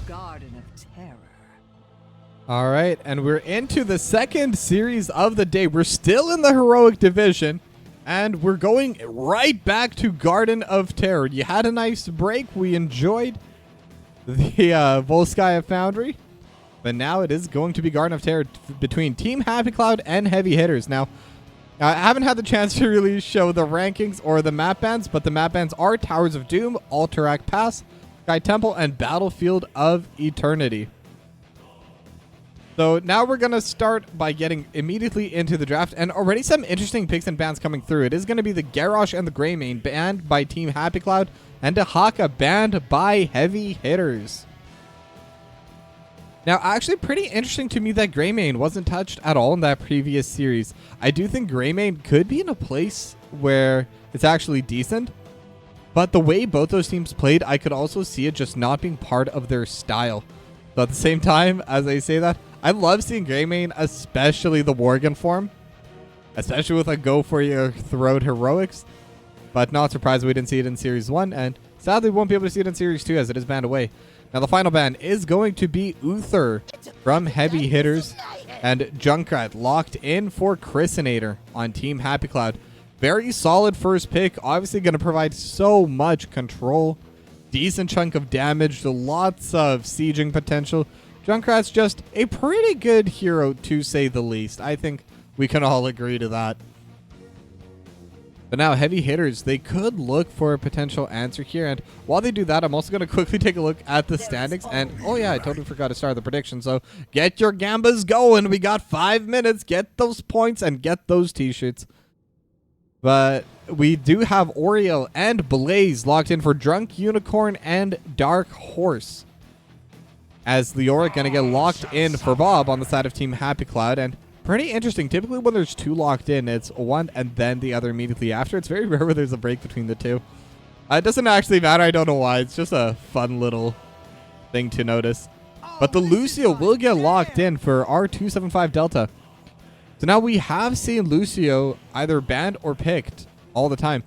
Garden of Terror. All right, and we're into the second series of the day. We're still in the heroic division, and we're going right back to Garden of Terror. You had a nice break. We enjoyed the Volskaya Foundry, but now it is going to be Garden of Terror between Team Happy Cloud and Heavy Hitters. Now, I haven't had the chance to really show the rankings or the map bands, but the map bands are Towers of Doom, Alterac Pass, Sky Temple, and Battlefield of Eternity. So now we're going to start by getting immediately into the draft, and already some interesting picks and bans coming through. It is going to be the Garrosh and the Greymane banned by Team Happy Cloud, and the Haka banned by Heavy Hitters. Now, actually pretty interesting to me that Greymane wasn't touched at all in that previous series. I do think Greymane could be in a place where it's actually decent, but the way both those teams played, I could also see it just not being part of their style. So at the same time, as I say that, I love seeing Greymane, especially the Worgen form, especially with a go for your throat heroics, but not surprised we didn't see it in Series 1, and sadly we won't be able to see it in Series 2 as it is banned away. Now the final ban is going to be Uther from Heavy Hitters, and Junkrat locked in for Chrisinator on Team Happy Cloud. Very solid first pick, obviously going to provide so much control, decent chunk of damage, lots of sieging potential. Junkrat's just a pretty good hero, to say the least. I think we can all agree to that. But now Heavy Hitters, they could look for a potential answer here. And while they do that, I'm also going to quickly take a look at the standings. And oh yeah, I totally forgot to start the prediction. So get your gambas going. We got 5 minutes. Get those points and get those t-shirts. But we do have Oriel and Blaze locked in for Drunk Unicorn and Dark Horse, as Leoric going to get locked in for Bob on the side of Team Happy Cloud. And pretty interesting. Typically when there's two locked in, it's one and then the other immediately after. It's very rare where there's a break between the two. It doesn't actually matter. I don't know why. It's just a fun little thing to notice. But the Lucio will get locked in for R275 Delta. So now we have seen Lucio either banned or picked all the time.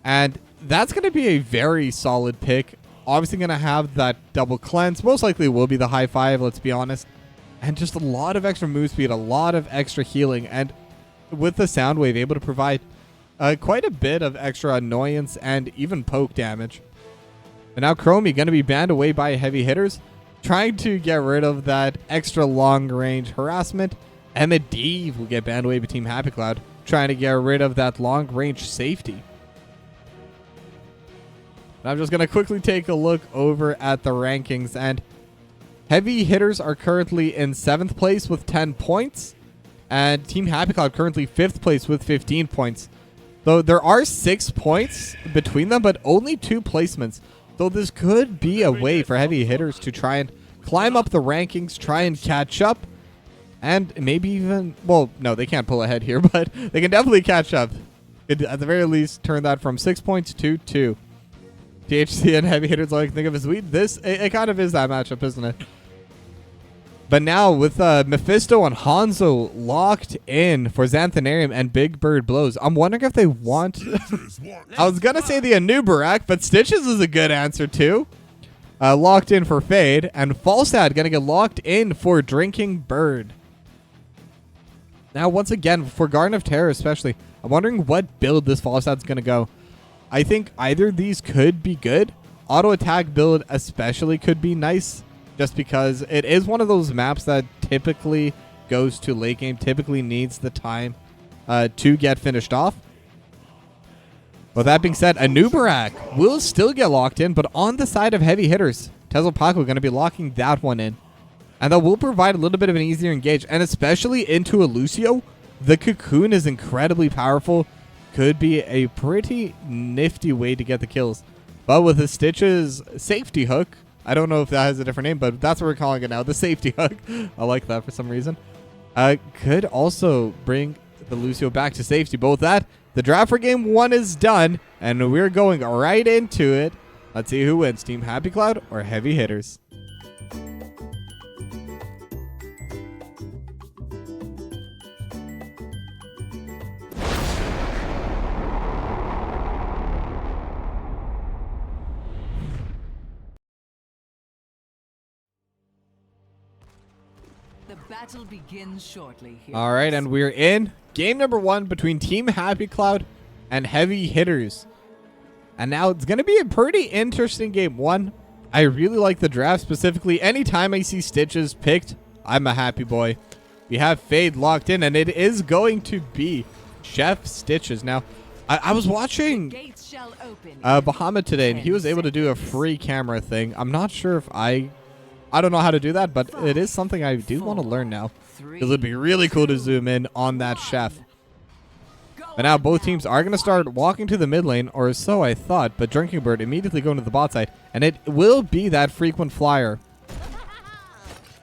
And that's going to be a very solid pick. Obviously going to have that double cleanse. Most likely will be the high five, let's be honest. And just a lot of extra move speed, a lot of extra healing. And with the Soundwave, able to provide quite a bit of extra annoyance and even poke damage. But now Chromie going to be banned away by Heavy Hitters, trying to get rid of that extra long range harassment. Emma will get banned away by Team Happy Cloud, trying to get rid of that long range safety. I'm just going to quickly take a look over at the rankings, and Heavy Hitters are currently in 7th place with 10 points, and Team Happy Cloud currently 5th place with 15 points. So there are 6 points between them, but only 2 placements. So this could be a way for Heavy Hitters to try and climb up the rankings, try and catch up, and maybe even, well, no, they can't pull ahead here, but they can definitely catch up. At the very least, turn that from 6 points to 2. THC and Heavy Hitters, like think of as weed. It kind of is that matchup, isn't it? But now with Mephisto and Hanzo locked in for Xanthanarium and Big Bird Blows, I'm wondering if they want... I was going to say the Anubarak, but Stitches is a good answer too. Locked in for Fade, and Falstad going to get locked in for Drinking Bird. Now, once again, for Garden of Terror especially, I'm wondering what build this Falstad's going to go. I think either of these could be good. Auto attack build especially could be nice, just because it is one of those maps that typically goes to late game, typically needs the time to get finished off. With that being said, Anubarak will still get locked in, but on the side of Heavy Hitters, Tezelpaco going to be locking that one in. And that will provide a little bit of an easier engage, and especially into a Lucio, the Cocoon is incredibly powerful. Could be a pretty nifty way to get the kills. But with the Stitches safety hook, I don't know if that has a different name, but that's what we're calling it now, the safety hook. I like that for some reason. Could also bring the Lucio back to safety. But with that, the draft for game 1 is done, and we're going right into it. Let's see who wins, Team Happy Cloud or Heavy Hitters. Battle begins shortly. All right, and we're in game number 1 between Team Happy Cloud and Heavy Hitters. And now it's going to be a pretty interesting game. One, I really like the draft. Specifically, anytime I see Stitches picked, I'm a happy boy. We have Fade locked in, and it is going to be Chef Stitches. Now, I was watching Bahamut today, and he was able to do a free camera thing. I'm not sure if I don't know how to do that, but it is something I do want to learn now. Because it would be really cool to zoom in on that chef. But now both teams are going to start walking to the mid lane, or so I thought, but Drinking Bird immediately going to the bot side, and it will be that frequent flyer.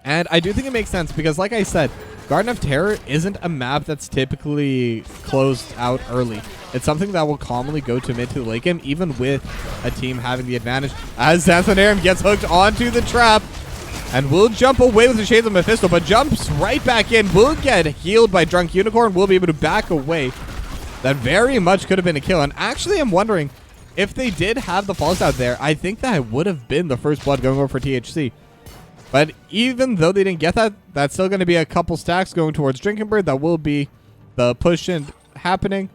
And I do think it makes sense because, like I said, Garden of Terror isn't a map that's typically closed out early. It's something that will commonly go to mid to the late game, even with a team having the advantage. As Xanthanarum gets hooked onto the trap, and will jump away with the Shades of Mephisto, but jumps right back in. Will get healed by Drunk Unicorn. Will be able to back away. That very much could have been a kill. And actually, I'm wondering if they did have the falls out there. I think that would have been the first blood going over for THC. But even though they didn't get that, that's still going to be a couple stacks going towards Drinking Bird. That will be the push in happening.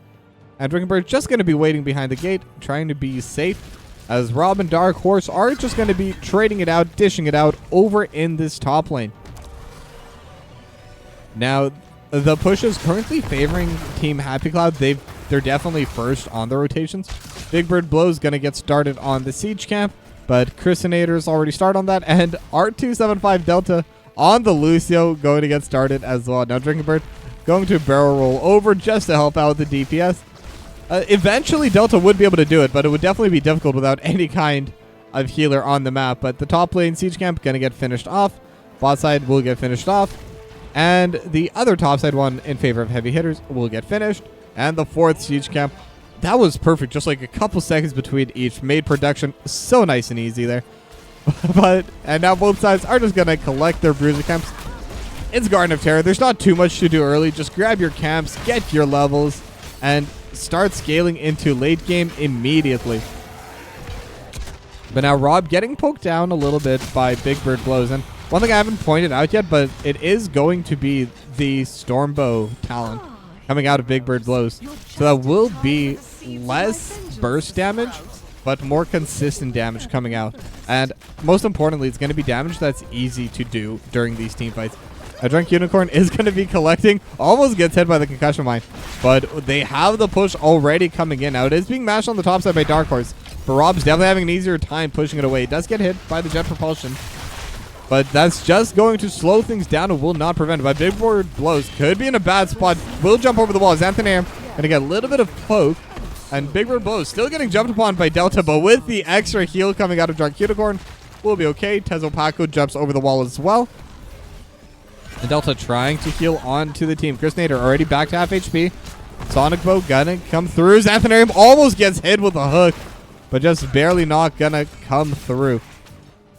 And Drinking Bird just going to be waiting behind the gate, trying to be safe. As Rob and Dark Horse are just going to be trading it out, dishing it out over in this top lane. Now, the push is currently favoring Team Happy Cloud. They're definitely first on the rotations. Big Bird Blow's going to get started on the siege camp, but Christinator's already started on that, and R275 Delta on the Lucio going to get started as well. Now Drinking Bird going to barrel roll over just to help out the DPS. Eventually, Delta would be able to do it, but it would definitely be difficult without any kind of healer on the map. But the top lane siege camp going to get finished off. Bot side will get finished off. And the other top side one in favor of Heavy Hitters will get finished. And the fourth siege camp, that was perfect. Just like a couple seconds between each. Made production so nice and easy there. And now both sides are just going to collect their bruiser camps. It's Garden of Terror. There's not too much to do early. Just grab your camps, get your levels, and start scaling into late game immediately. But now Rob getting poked down a little bit by Big Bird Blows. And one thing I haven't pointed out yet, but it is going to be the Stormbow talent coming out of Big Bird Blows. So that will be less burst damage, but more consistent damage coming out. And most importantly, it's going to be damage that's easy to do during these team fights. A Drunk Unicorn is going to be collecting. Almost gets hit by the concussion mine. But they have the push already coming in. Now it is being mashed on the top side by Dark Horse. But Rob's definitely having an easier time pushing it away. It does get hit by the jet propulsion. But that's just going to slow things down and will not prevent it. But Big Bird Blows could be in a bad spot. Will jump over the wall. Xanthanarum going to get a little bit of poke. And Big Bird Blows still getting jumped upon by Delta. But with the extra heal coming out of Drunk Unicorn, we'll be okay. Tezo Paco jumps over the wall as well. And Delta trying to heal onto the team. Christinator already back to half HP. Sonic Bow gonna come through. Xanthanarum almost gets hit with a hook, but just barely not gonna come through.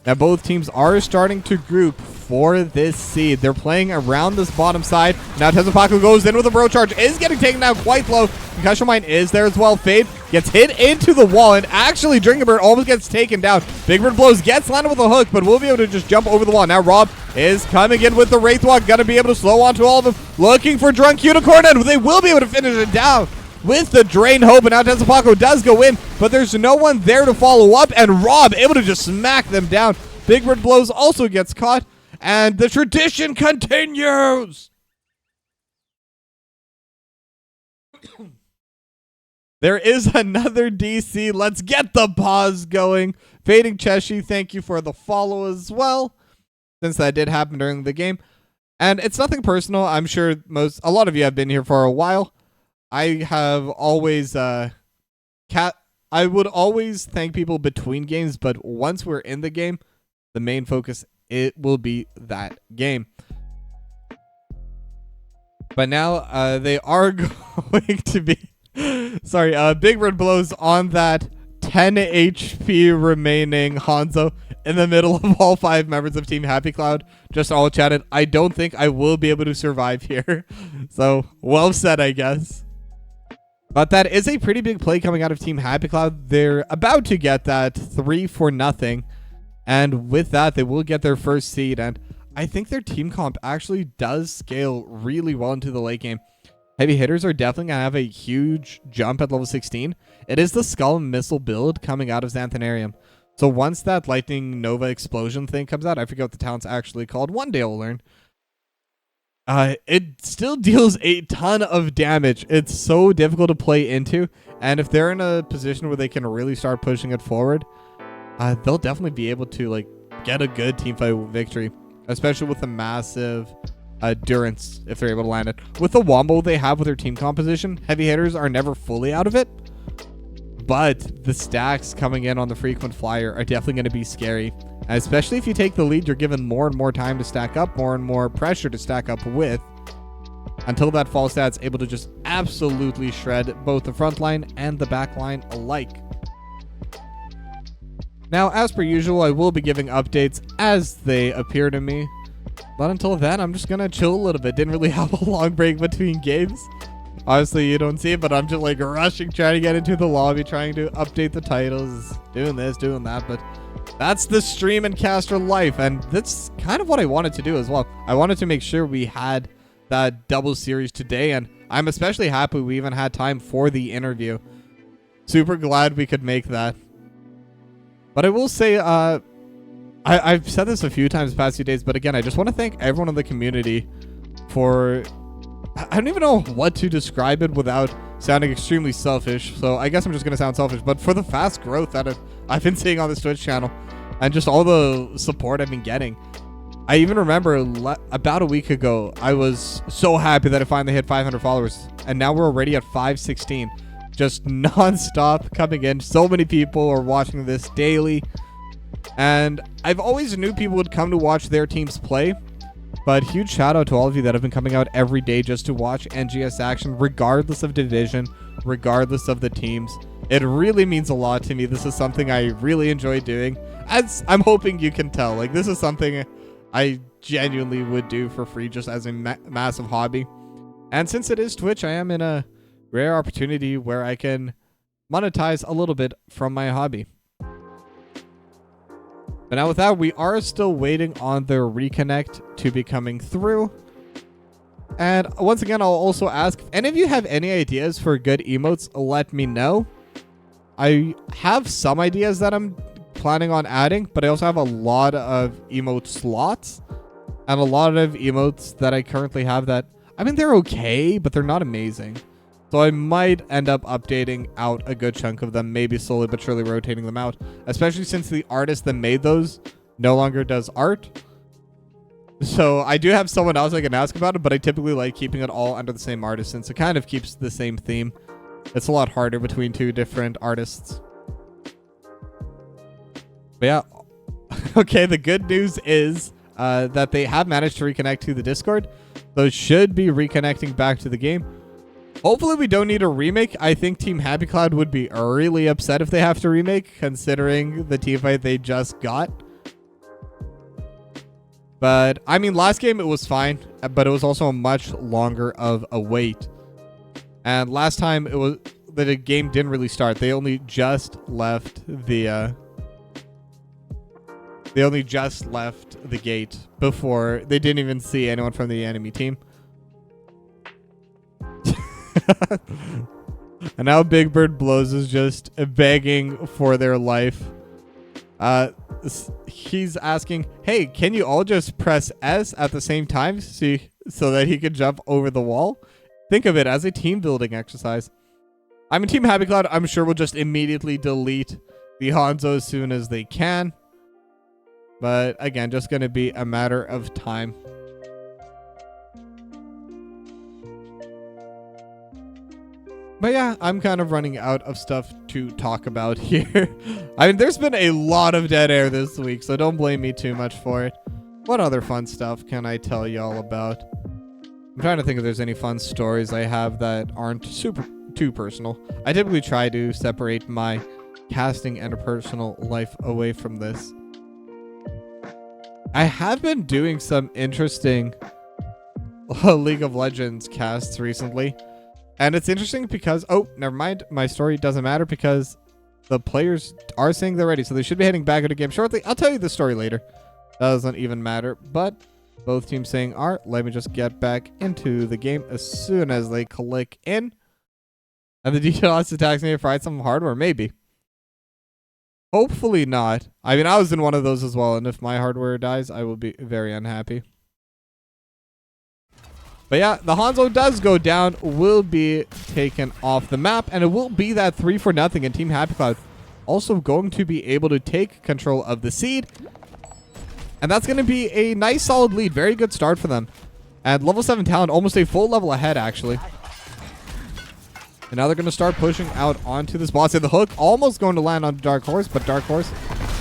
Now both teams are starting to group for this seed. They're playing around this bottom side. Now Tezupaku goes in with a bro charge. Is getting taken down quite low. Concussion Mine is there as well. Fade gets hit into the wall, and actually Drinking Bird almost gets taken down. Big Bird Blows gets landed with a hook, but will be able to just jump over the wall. Now Rob is coming in with the Wraith Walk. Gonna be able to slow onto all of them. Looking for Drunk Unicorn, and they will be able to finish it down with the Drain Hope. And now Tezupaku does go in, but there's no one there to follow up, and Rob able to just smack them down. Big Bird Blows also gets caught, and the tradition continues. There is another DC. Let's get the pause going. Fading Cheshi, thank you for the follow as well, since that did happen during the game. And it's nothing personal. I'm sure a lot of you have been here for a while. I have always I would always thank people between games, but once we're in the game, the main focus, it will be that game. But now they are going to be sorry, Big Bird Blows on that 10 HP remaining Hanzo in the middle of all 5 members of Team Happy Cloud. Just all chatted. I don't think I will be able to survive here. So well said, I guess. But that is a pretty big play coming out of Team Happy Cloud. They're about to get that 3-0. And with that, they will get their first seed. And I think their team comp actually does scale really well into the late game. Heavy hitters are definitely going to have a huge jump at level 16. It is the Skull and Missile build coming out of Xanthanarium. So once that Lightning Nova Explosion thing comes out, I forget what the talent's actually called. One day I'll learn. It still deals a ton of damage. It's so difficult to play into. And if they're in a position where they can really start pushing it forward, they'll definitely be able to like get a good teamfight victory, especially with the massive endurance if they're able to land it. With the wombo they have with their team composition, heavy hitters are never fully out of it, but the stacks coming in on the frequent flyer are definitely going to be scary. And especially if you take the lead, you're given more and more time to stack up, more and more pressure to stack up with, until that fall stat's able to just absolutely shred both the front line and the back line alike. Now, as per usual, I will be giving updates as they appear to me. But until then, I'm just going to chill a little bit. Didn't really have a long break between games. Obviously, you don't see it, but I'm just like rushing, trying to get into the lobby, trying to update the titles, doing this, doing that. But that's the stream and caster life. And that's kind of what I wanted to do as well. I wanted to make sure we had that double series today. And I'm especially happy we even had time for the interview. Super glad we could make that. But I will say, I've said this a few times the past few days, but again, I just want to thank everyone in the community for... I don't even know what to describe it without sounding extremely selfish, so I guess I'm just going to sound selfish, but for the fast growth that I've been seeing on this Twitch channel, and just all the support I've been getting. I even remember about a week ago, I was so happy that I finally hit 500 followers, and now we're already at 516. Just non-stop coming in. So many people are watching this daily. And I've always knew people would come to watch their teams play. But huge shout out to all of you that have been coming out every day just to watch NGS action, regardless of division, regardless of the teams. It really means a lot to me. This is something I really enjoy doing. As I'm hoping you can tell. Like, this is something I genuinely would do for free just as a massive hobby. And since it is Twitch, I am in a rare opportunity where I can monetize a little bit from my hobby. But now with that, we are still waiting on the reconnect to be coming through. And once again, I'll also ask if any of you have any ideas for good emotes, let me know. I have some ideas that I'm planning on adding, but I also have a lot of emote slots and a lot of emotes that I currently have that, I mean, they're okay, but they're not amazing. So I might end up updating out a good chunk of them, maybe slowly but surely rotating them out, especially since the artist that made those no longer does art. So I do have someone else I can ask about it, but I typically like keeping it all under the same artist since it kind of keeps the same theme. It's a lot harder between two different artists. But yeah, okay, the good news is that they have managed to reconnect to the Discord. Those should be reconnecting back to the game. Hopefully we don't need a remake. I think Team Happy Cloud would be really upset if they have to remake, considering the teamfight they just got. But, I mean, last game it was fine, but it was also a much longer of a wait. And last time it was the game didn't really start. They only just left the gate before they didn't even see anyone from the enemy team. And now Big Bird Blows is just begging for their life. He's asking, hey, can you all just press S at the same time so that he can jump over the wall? Think of it as a team building exercise. I'm a Team Happy Cloud. I'm sure we'll just immediately delete the Hanzo as soon as they can. But again, just going to be a matter of time. But yeah, I'm kind of running out of stuff to talk about here. I mean, there's been a lot of dead air this week, so don't blame me too much for it. What other fun stuff can I tell y'all about? I'm trying to think if there's any fun stories I have that aren't too personal. I typically try to separate my casting and personal life away from this. I have been doing some interesting League of Legends casts recently. And it's interesting because... Oh, never mind. My story doesn't matter because the players are saying they're ready. So they should be heading back into the game shortly. I'll tell you the story later. Doesn't even matter. But Both teams saying, all right, let me just get back into the game as soon as they click in. And the DDoS attacks may have fried some hardware, maybe. Hopefully not. I mean, I was in one of those as well, and if my hardware dies, I will be very unhappy. But yeah, the Hanzo does go down, will be taken off the map, and it will be that 3-0, and Team Happy Cloud also going to be able to take control of the seed. And that's going to be a nice solid lead. Very good start for them. And level 7 talent, almost a full level ahead, actually. And now they're going to start pushing out onto this boss. And the hook almost going to land on Dark Horse, but Dark Horse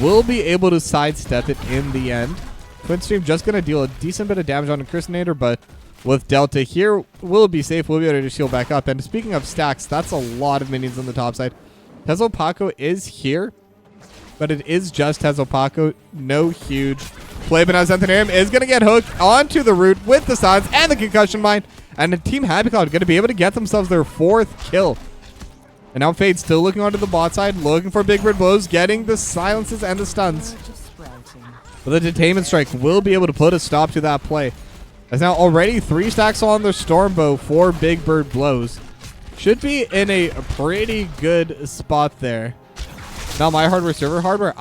will be able to sidestep it in the end. Twin Stream just going to deal a decent bit of damage on Impersonator, but with Delta here, we'll be safe. We'll be able to just heal back up. And speaking of stacks, that's a lot of minions on the top side. Tezo Paco is here, but it is just Tezo Paco. No huge play, but now Xanthanarium is going to get hooked onto the root with the silence and the concussion mine. And the Team Happy Cloud going to be able to get themselves their 4th kill. And now Fade still looking onto the bot side, looking for big bird blows, getting the silences and the stuns. But the Detainment Strike will be able to put a stop to that play. As now already 3 stacks on their Stormbow for big bird blows. Should be in a pretty good spot there. Now my hardware, server hardware?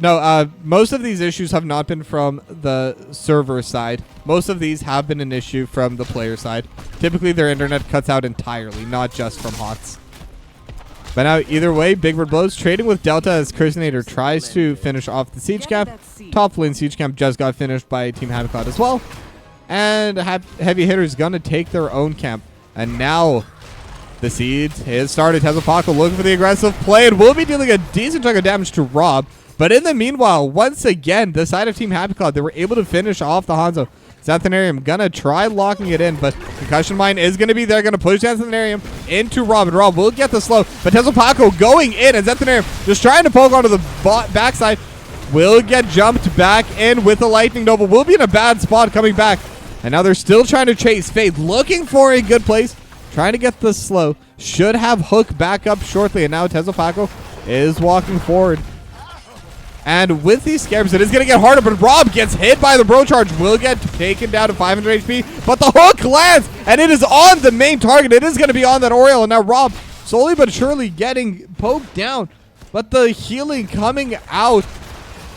No, most of these issues have not been from the server side. Most of these have been an issue from the player side. Typically, their internet cuts out entirely, not just from HOTS. But now, either way, Big Bird Blows trading with Delta as Impersonator tries to finish off the Siege Camp. Top lane Siege Camp just got finished by Team Happy Cloud as well. And Heavy Hitterz going to take their own camp. And now the Siege has started. Tezo Paco looking for the aggressive play and will be dealing a decent chunk of damage to Rob. But in the meanwhile, once again, the side of Team Happy Cloud, they were able to finish off the Hanzo. Xanthanarium gonna try locking it in, but Concussion Mine is gonna be there, gonna push Xanthanarium into Rob, and Rob will get the slow. But Tezo Paco going in, and Xanthanarium just trying to poke onto the backside. Will get jumped back in with the Lightning Nova. Will be in a bad spot coming back. And now they're still trying to chase Fade, looking for a good place, trying to get the slow. Should have Hook back up shortly, and now Tezo Paco is walking forward. And with these scares, it is going to get harder, but Rob gets hit by the Bro Charge. Will get taken down to 500 HP, but the hook lands, and it is on the main target. It is going to be on that Oriole, and now Rob slowly but surely getting poked down. But the healing coming out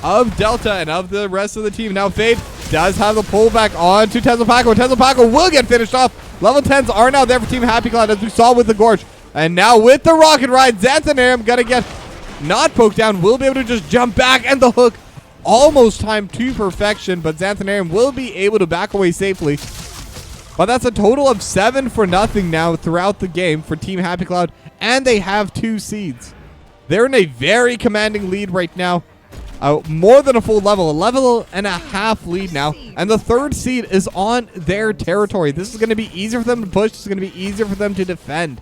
of Delta and of the rest of the team. Now Fade does have the pullback on to Tezo Paco. Tezo Paco will get finished off. Level 10s are now there for Team Happy Cloud, as we saw with the Gorge. And now with the Rocket Ride, Xanthanarium going to get not poked down, will be able to just jump back, and the hook almost timed to perfection, but Xanthanarium will be able to back away safely. But that's a total of 7-0 now throughout the game for Team Happy Cloud, and they have 2 seeds. They're in a very commanding lead right now. More than a full level, a level and a half lead now, and the 3rd seed is on their territory. This is going to be easier for them to push. This is going to be easier for them to defend,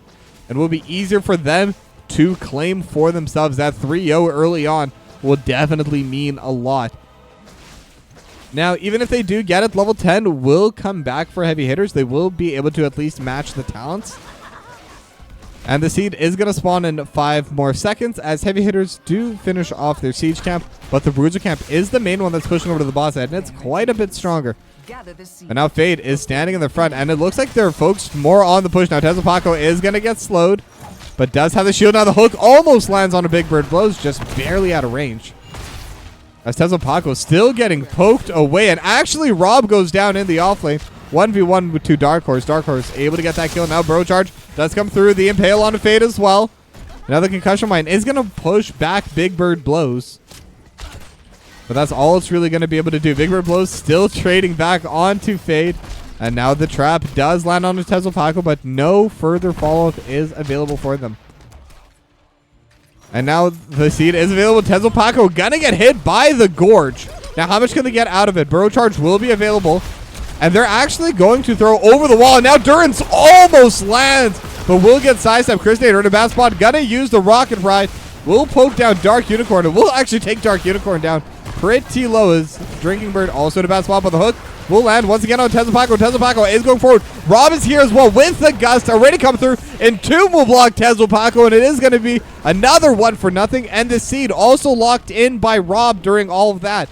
and will be easier for them to claim for themselves. That 3-0 early on will definitely mean a lot. Now, even if they do get it, level 10 will come back for Heavy Hitters. They will be able to at least match the talents. And the seed is going to spawn in 5 more seconds as Heavy Hitters do finish off their Siege Camp. But the Bruiser Camp is the main one that's pushing over to the boss side, and it's quite a bit stronger. And now Fade is standing in the front, and it looks like they're focused more on the push. Now Tezo Paco is going to get slowed, but does have the shield. Now the hook almost lands on a Big Bird Blows, just barely out of range. As Tezo Paco still getting poked away, and actually Rob goes down in the offlane. 1v1 with 2 Dark Horse. Dark Horse able to get that kill. Now Bro Charge does come through. The Impale on Fade as well. Now the Concussion Mine is going to push back Big Bird Blows. But that's all it's really going to be able to do. Big Bird Blows still trading back onto Fade. And now the trap does land on Tezo Paco, but no further follow-up is available for them. And now the seed is available. Tezo Paco gonna get hit by the Gorge. Now how much can they get out of it? Burrow Charge will be available. And they're actually going to throw over the wall. And now Durance almost lands, but will get sidestep. Crusader in a bad spot. Gonna use the Rocket Ride. Will poke down Dark Unicorn. And will actually take Dark Unicorn down pretty low, as Drinking Bird also in a bad spot, but the hook will land once again on Tezo Paco. Tezo Paco is going forward. Rob is here as well with the Gust. Already come through. Entomb will block Tezo Paco, and it is going to be another 1-0. And the seed also locked in by Rob during all of that.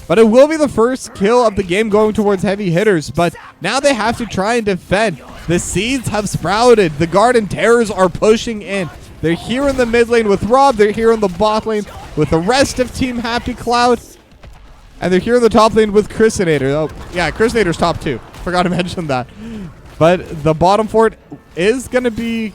but it will be the first kill of the game going towards Heavy Hitters. But now they have to try and defend. The seeds have sprouted. The Garden Terrors are pushing in. They're here in the mid lane with Rob. They're here in the bot lane with the rest of Team Happy Cloud. And they're here in the top lane with Chrisinator. Oh, yeah, Chrisinator's top 2. Forgot to mention that. But the bottom fort is going to be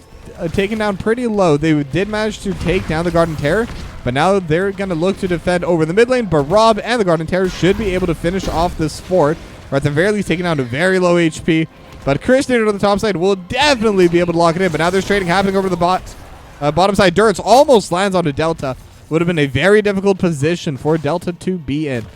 taken down pretty low. They did manage to take down the Garden Terror, but now they're going to look to defend over the mid lane. But Rob and the Garden Terror should be able to finish off this fort, or at the very least taking down to very low HP. But Chrisinator on the top side will definitely be able to lock it in. But now there's trading happening over the bottom side. Durance almost lands onto Delta. Would have been a very difficult position for Delta to be in.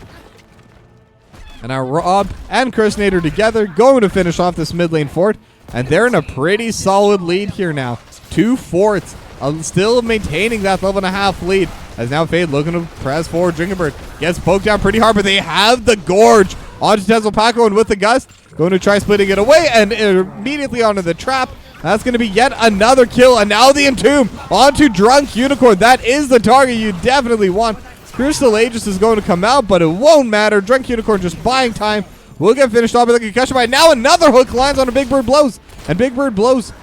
And now Rob and Chrisinator together going to finish off this mid lane fort. And they're in a pretty solid lead here now. 2 forts. Still maintaining that level and a half lead. As now Fade looking to press forward. Drinkenbird gets poked down pretty hard, but they have the Gorge onto Tezelpaco, and with the Gust, going to try splitting it away and immediately onto the trap. That's going to be yet another kill. And now the Entomb onto Drunk Unicorn. That is the target you definitely want. Crystal Aegis is going to come out, but it won't matter. Drunk Unicorn just buying time. We'll get finished off with a concussion bite. Now another hook lands on a Big Bird Blows. And Big Bird Blows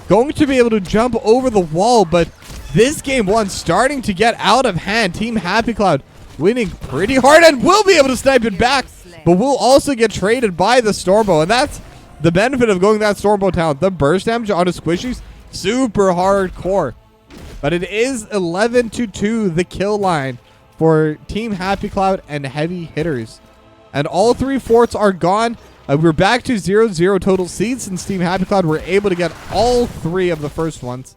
going to be able to jump over the wall. But this game one starting to get out of hand. Team Happy Cloud winning pretty hard and will be able to snipe it back. But we'll also get traded by the Stormbow. And that's the benefit of going that Stormbow talent. The burst damage onto Squishies, super hardcore. But it is 11-2 the kill line for Team Happy Cloud and Heavy Hitters. And all 3 forts are gone. We're back to 0-0 total seeds since Team Happy Cloud were able to get all 3 of the first ones.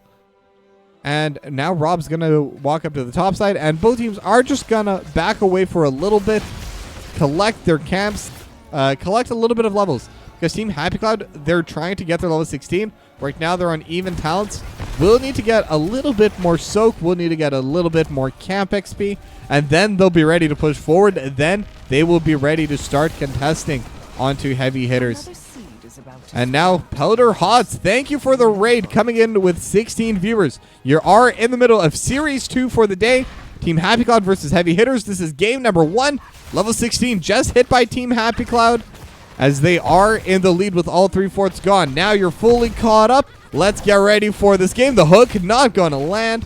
And now Rob's going to walk up to the top side, and both teams are just going to back away for a little bit, collect their camps, collect a little bit of levels. Because Team Happy Cloud, they're trying to get their level 16. Right now, they're on even talents. We'll need to get a little bit more soak. We'll need to get a little bit more camp XP. And then they'll be ready to push forward. Then they will be ready to start contesting onto Heavy Hitters. And now, Pelder Hots, thank you for the raid, coming in with 16 viewers. You are in the middle of Series 2 for the day. Team Happy Cloud versus Heavy Hitters. This is game number 1. Level 16 just hit by Team Happy Cloud, as they are in the lead with all 3 forts gone. Now you're fully caught up. Let's get ready for this game. The hook not going to land,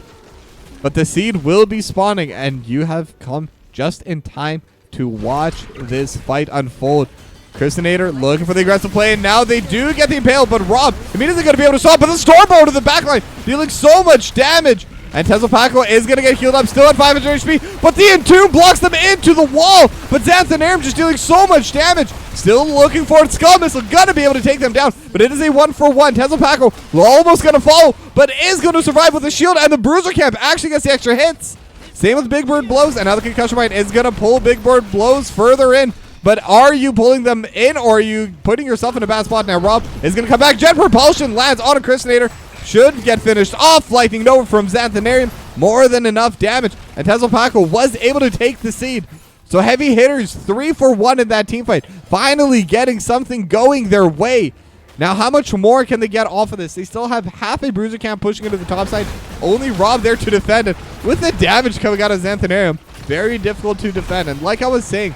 but the seed will be spawning, and you have come just in time to watch this fight unfold. Chrisinator looking for the aggressive play, and now they do get the impale, but Rob immediately going to be able to stop, but the Stormbow to the backline, dealing so much damage. And Tezelpaco is going to get healed up, still at 500 HP, but the Entomb blocks them into the wall. But Xanthanarum just dealing so much damage. Still looking for it. Skull Missile going to be able to take them down, but it is a 1-for-1. Tezelpaco almost going to follow, but is going to survive with the shield, and the Bruiser Camp actually gets the extra hits. Same with Big Bird Blows, and now the Concussion Bite is going to pull Big Bird Blows further in. But are you pulling them in, or are you putting yourself in a bad spot? Now Rob is going to come back. Jet Propulsion lands on a Chrisinator. Should get finished off. Lightning Nova from Xanthanarium. More than enough damage. And Tezelpaco was able to take the seed. So Heavy Hitters 3-for-1 in that team fight. Finally getting something going their way. Now, how much more can they get off of this? They still have half a Bruiser Camp pushing into the top side. Only Rob there to defend it. With the damage coming out of Xanthanarium, very difficult to defend. And like I was saying,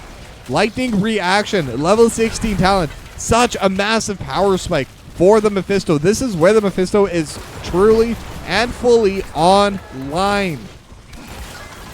Lightning Reaction, level 16 talent. Such a massive power spike for the Mephisto. This is where the Mephisto is truly and fully online.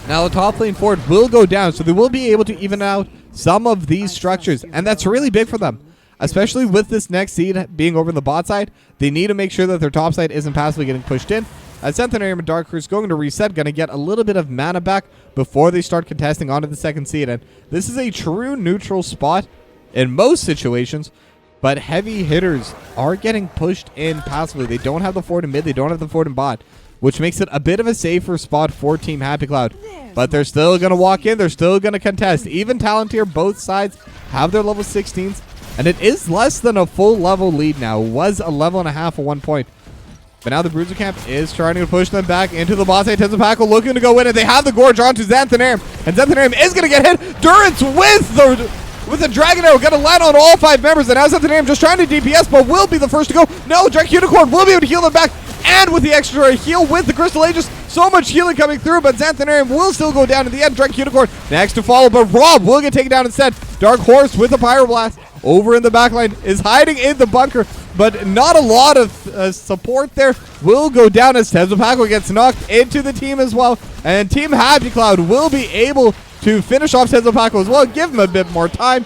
Now the top lane fort will go down, so they will be able to even out some of these structures, and that's really big for them, especially with this next seed being over the bot side. They need to make sure that their top side isn't passively getting pushed in. As Xanthanarium and Dark Crew's going to reset, going to get a little bit of mana back before they start contesting onto the second seed. And this is a true neutral spot in most situations. But Heavy Hitters are getting pushed in passively. They don't have the fort in mid. They don't have the fort in bot, which makes it a bit of a safer spot for Team Happy Cloud. But they're still going to walk in. They're still going to contest. Even talent here, both sides have their level 16s. And it is less than a full level lead now. It was a level and a half at one point. But now the Bruiser Camp is trying to push them back into the boss. Tezelpaco looking to go in, and they have the Gorge onto Xanthanarium. And Xanthanarium is going to get hit. Durance with the Dragon Arrow going to land on all 5 members. And now Xanthanarium just trying to DPS, but will be the first to go. No, Drunk Unicorn will be able to heal them back. and with the extra heal with the Crystal Aegis. So much healing coming through, but Xanthanarium will still go down in the end. Drunk Unicorn next to follow, but Rob will get taken down instead. Dark Horse with a Pyroblast over in the backline is hiding in the bunker, but not a lot of support there. Will go down as Tezopako gets knocked into the team as well, and Team Happy Cloud will be able to finish off Tezopako as well, give him a bit more time.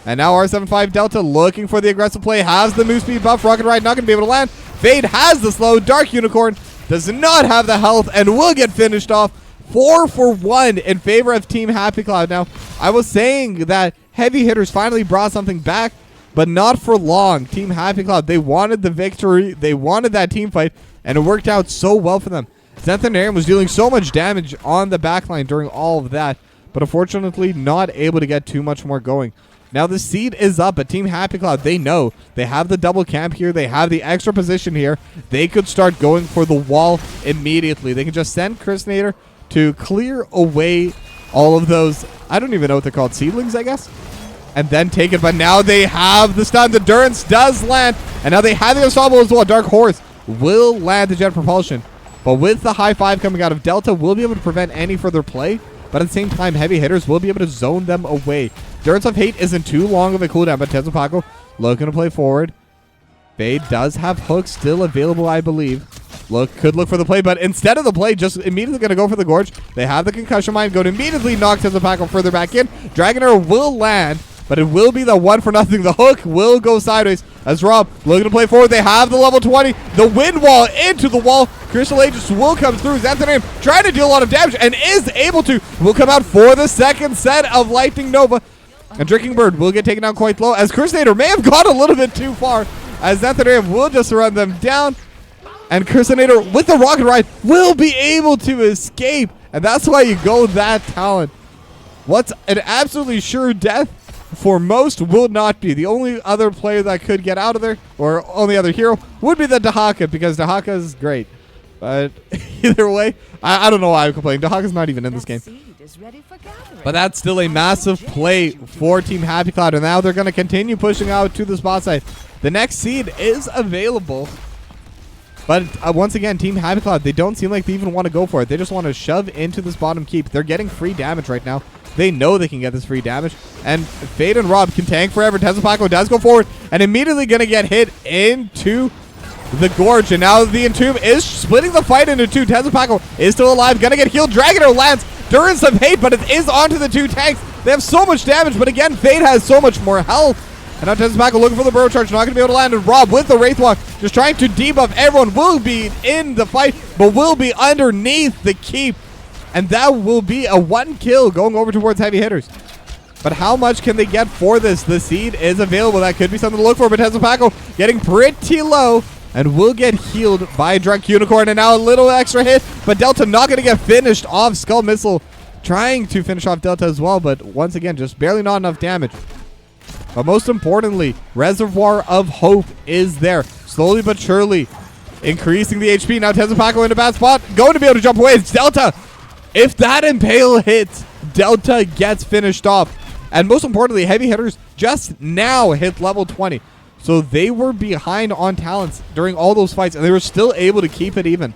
And now R75 Delta looking for the aggressive play, has the move speed buff. Rocket Ride not going to be able to land. Fade has the slow. Dark Unicorn does not have the health and will get finished off. 4 for 1 in favor of Team Happy Cloud. Now, I was saying that Heavy Hitters finally brought something back, but not for long. Team Happy Cloud, they wanted the victory. They wanted that team fight, and it worked out so well for them. Xanthanarium was dealing so much damage on the backline during all of that, but unfortunately not able to get too much more going. Now the seed is up, but Team Happy Cloud, they know they have the double camp here. They have the extra position here. They could start going for the wall immediately. They can just send Chrisnator to clear away all of those, I don't even know what they're called, seedlings, I guess, and then take it. But now they have the stun. The Durance does land, and now they have the ensemble as well. Dark Horse will land the jet propulsion, but with the high five coming out of Delta, will be able to prevent any further play. But at the same time, Heavy Hitters will be able to zone them away. Durance of Hate isn't too long of a cooldown, but Tezopako looking to play forward. Fade does have hooks still available, I believe. Could look for the play, but instead of the play, just immediately going to go for the Gorge. They have the Concussion Mine, going to immediately knock Tezopako further back in. Dragonair will land, but it will be the 1-for-0. The hook will go sideways as Rob looking to play forward. They have the level 20. The wind wall into the wall. Crystal Aegis will come through. Xanthanarium trying to deal a lot of damage and is able to. Will come out for the second set of Lightning Nova. And Drinking Bird will get taken down quite low, as Chrisnator may have gone a little bit too far, as Xanthanarium will just run them down. And Chrisnator with the Rocket Ride will be able to escape. And that's why you go that talent. What's an absolutely sure death for most will not be. The only other player that could get out of there, or only other hero, would be the Dahaka, because Dahaka is great. But either way, I don't know why I'm complaining. Dahaka's not even in this game. But that's still a massive play for Team Happy Cloud, and now they're going to continue pushing out to the spot side. The next seed is available, but once again, Team Happy Cloud, they don't seem like they even want to go for it. They just want to shove into this bottom keep. They're getting free damage right now. They know they can get this free damage, and Fade and Rob can tank forever. Tezopako does go forward, and immediately going to get hit into the Gorge, and now the Entomb is splitting the fight into two. Tezopako is still alive, going to get healed. Dragonair lands Durance of Hate, but it is onto the two tanks. They have so much damage, but again, Fade has so much more health. And now Tezopako looking for the Burrow Charge, not going to be able to land. And Rob with the Wraithwalk, just trying to debuff everyone. Will be in the fight, but will be underneath the keep. And that will be a 1 kill going over towards Heavy Hitters. But how much can they get for this? The seed is available. That could be something to look for, but Tezopako getting pretty low and will get healed by Drunk Unicorn. And now a little extra hit, but Delta not going to get finished off. Skull Missile trying to finish off Delta as well, but once again, just barely not enough damage. But most importantly, Reservoir of Hope is there. Slowly but surely increasing the HP. Now Tezopako in a bad spot. Going to be able to jump away. It's Delta. If that Impale hits, Delta gets finished off. And most importantly, Heavy Hitters just now hit level 20. So they were behind on talents during all those fights, and they were still able to keep it even.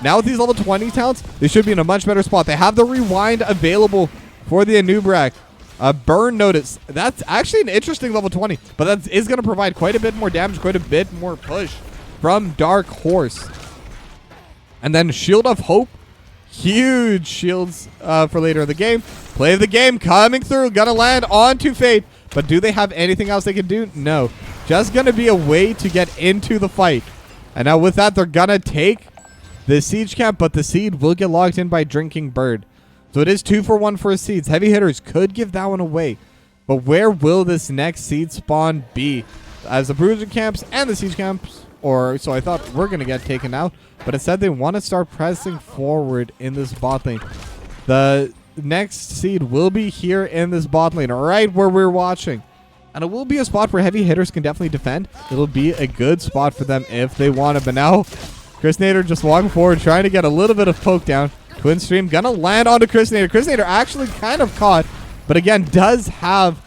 Now with these level 20 talents, they should be in a much better spot. They have the Rewind available for the Anubrak. Burn Notice. That's actually an interesting level 20, but that is going to provide quite a bit more damage, quite a bit more push from Dark Horse. And then Shield of Hope. Huge shields for later in the game. Play of the game coming through. Gonna land onto Fade. But do they have anything else they can do? No. Just gonna be a way to get into the fight. And now with that, they're gonna take the siege camp, but the seed will get locked in by Drinking Bird. So it is 2 for 1 for seeds. Heavy Hitters could give that one away. But where will this next seed spawn be? As the Bruiser camps and the siege camps, or so I thought, we're gonna get taken out. But instead, they want to start pressing forward in this bot lane. The next seed will be here in this bot lane, right where we're watching. And it will be a spot where Heavy Hitters can definitely defend. It'll be a good spot for them if they want it. But now, Chrisnator just walking forward, trying to get a little bit of poke down. Twin Stream gonna land onto Chrisnator. Chrisnator actually kind of caught, but again, does have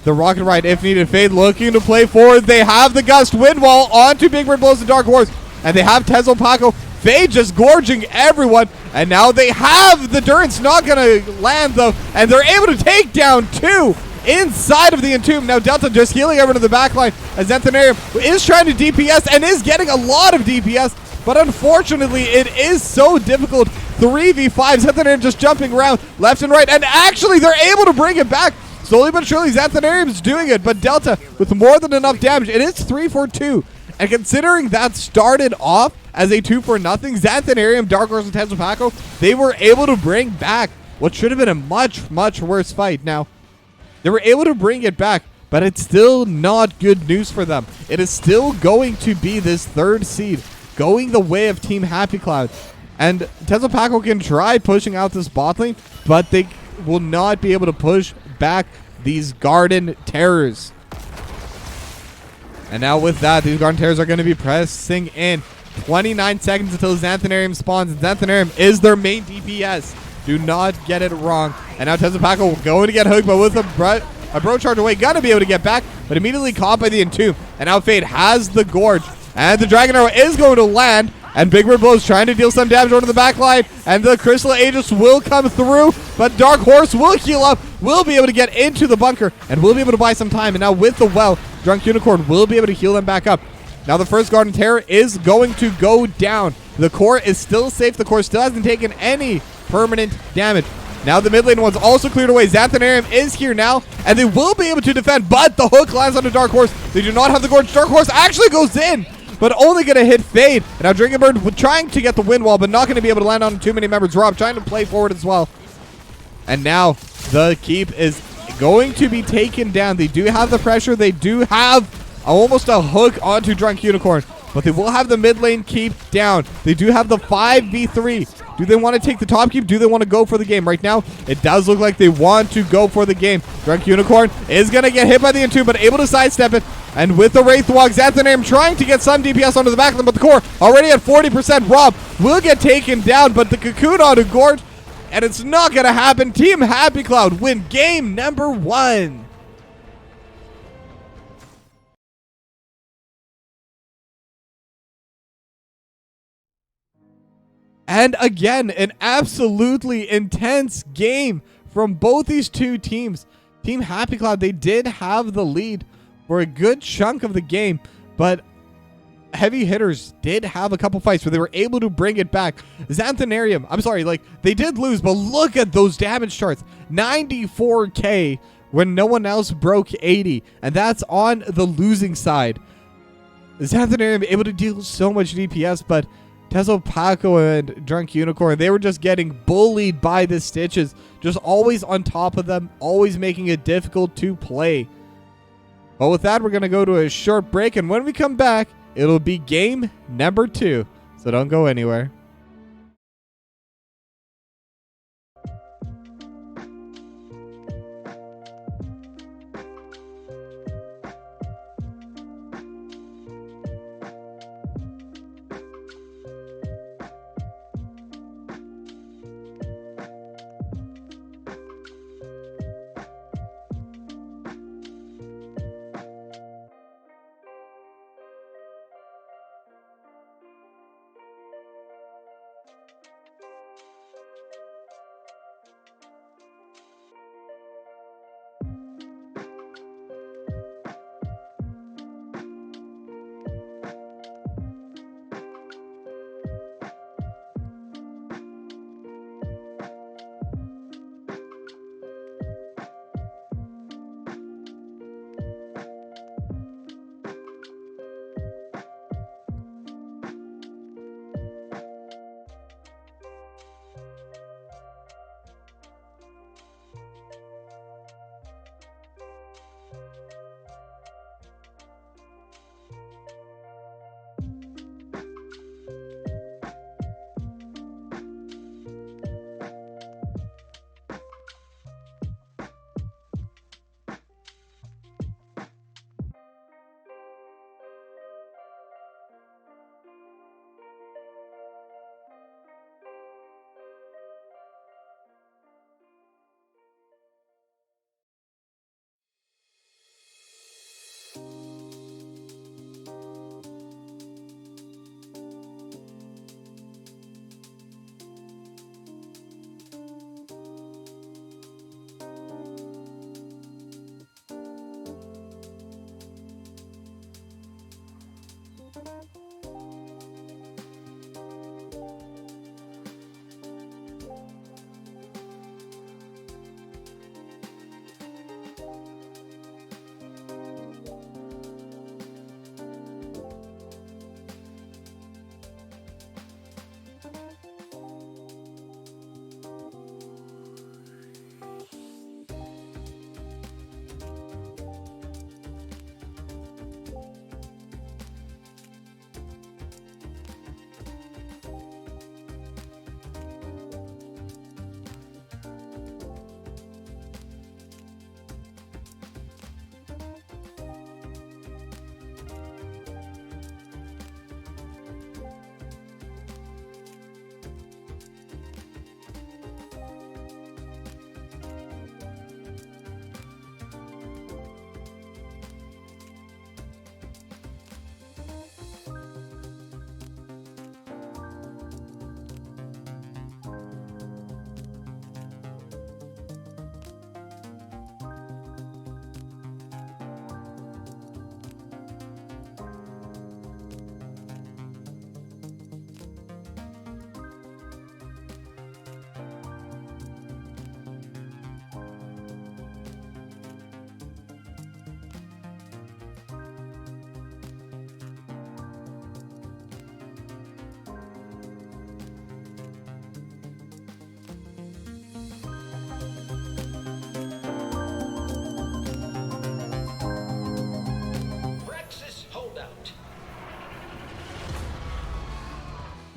the Rocket Ride if needed. Fade looking to play forward. They have the Gust Wind Wall onto Big Bird, blows the Dark Horse. and they have Tezo Paco. Fade just gorging everyone, and now they have the Durance not going to land though, and they're able to take down 2 inside of the Entomb. Now Delta just healing over to the backline as Xanthanarium is trying to DPS and is getting a lot of DPS, but unfortunately it is so difficult. 3v5, Xanthanarium just jumping around left and right, and actually they're able to bring it back. Slowly but surely, Xanthanarium's doing it, but Delta with more than enough damage. It is 3-4-2, and considering that started off as a 2-0, Xanthanarium, Dark Horse, and Tezo Paco, they were able to bring back what should have been a much, much worse fight. Now, they were able to bring it back, but it's still not good news for them. It is still going to be this 3rd seed going the way of Team Happy Cloud. And Tezo Paco can try pushing out this bot lane, but they will not be able to push back these Garden Terrors. And now with that, these Garden Terrors are going to be pressing in. 29 seconds until Xanthanarium spawns. Xanthanarium is their main DPS. Do not get it wrong. And now Tezo Paco going to get hooked, but with a bro charge away, gonna be able to get back, but immediately caught by the Entomb. And now Fade has the Gorge, and the Dragon Arrow is going to land, and Big Bird Blows trying to deal some damage over the back line, and the Crystal Aegis will come through, but Dark Horse will heal up, will be able to get into the bunker, and will be able to buy some time. And now with the well, Drunk Unicorn will be able to heal them back up. Now the first Garden Terror is going to go down. The core is still safe. The core still hasn't taken any permanent damage. Now the mid lane one's also cleared away. Xanthanarium is here now, and they will be able to defend, but the hook lands on a Dark Horse. They do not have the Gorge. Dark Horse actually goes in, but only going to hit Fade. And now Drinking Bird trying to get the wind wall, but not going to be able to land on too many members. Rob trying to play forward as well. And now the keep is going to be taken down. They do have the pressure. They do have almost a hook onto Drunk Unicorn, but they will have the mid lane keep down. They do have the 5v3. Do they want to take the top keep? Do they want to go for the game? Right now, it does look like they want to go for the game. Drunk Unicorn is going to get hit by the Entomb, but able to sidestep it. And with the Wraith Walk, Xanthanarium trying to get some DPS onto the back of them, but the core already at 40%. Rob will get taken down, but the Cocoon onto Gorge, and it's not going to happen. Team Happy Cloud win game number 1. And again, an absolutely intense game from both these two teams. Team Happy Cloud, they did have the lead for a good chunk of the game, but Heavy Hitters did have a couple fights where they were able to bring it back. Xanthanarium, I'm sorry, like, they did lose, but look at those damage charts. 94k when no one else broke 80, and that's on the losing side. Xanthanarium able to deal so much DPS, but Tezo Paco and Drunk Unicorn, they were just getting bullied by the Stitches. Just always on top of them, always making it difficult to play. But with that, we're going to go to a short break, and when we come back, it'll be game number 2. So don't go anywhere.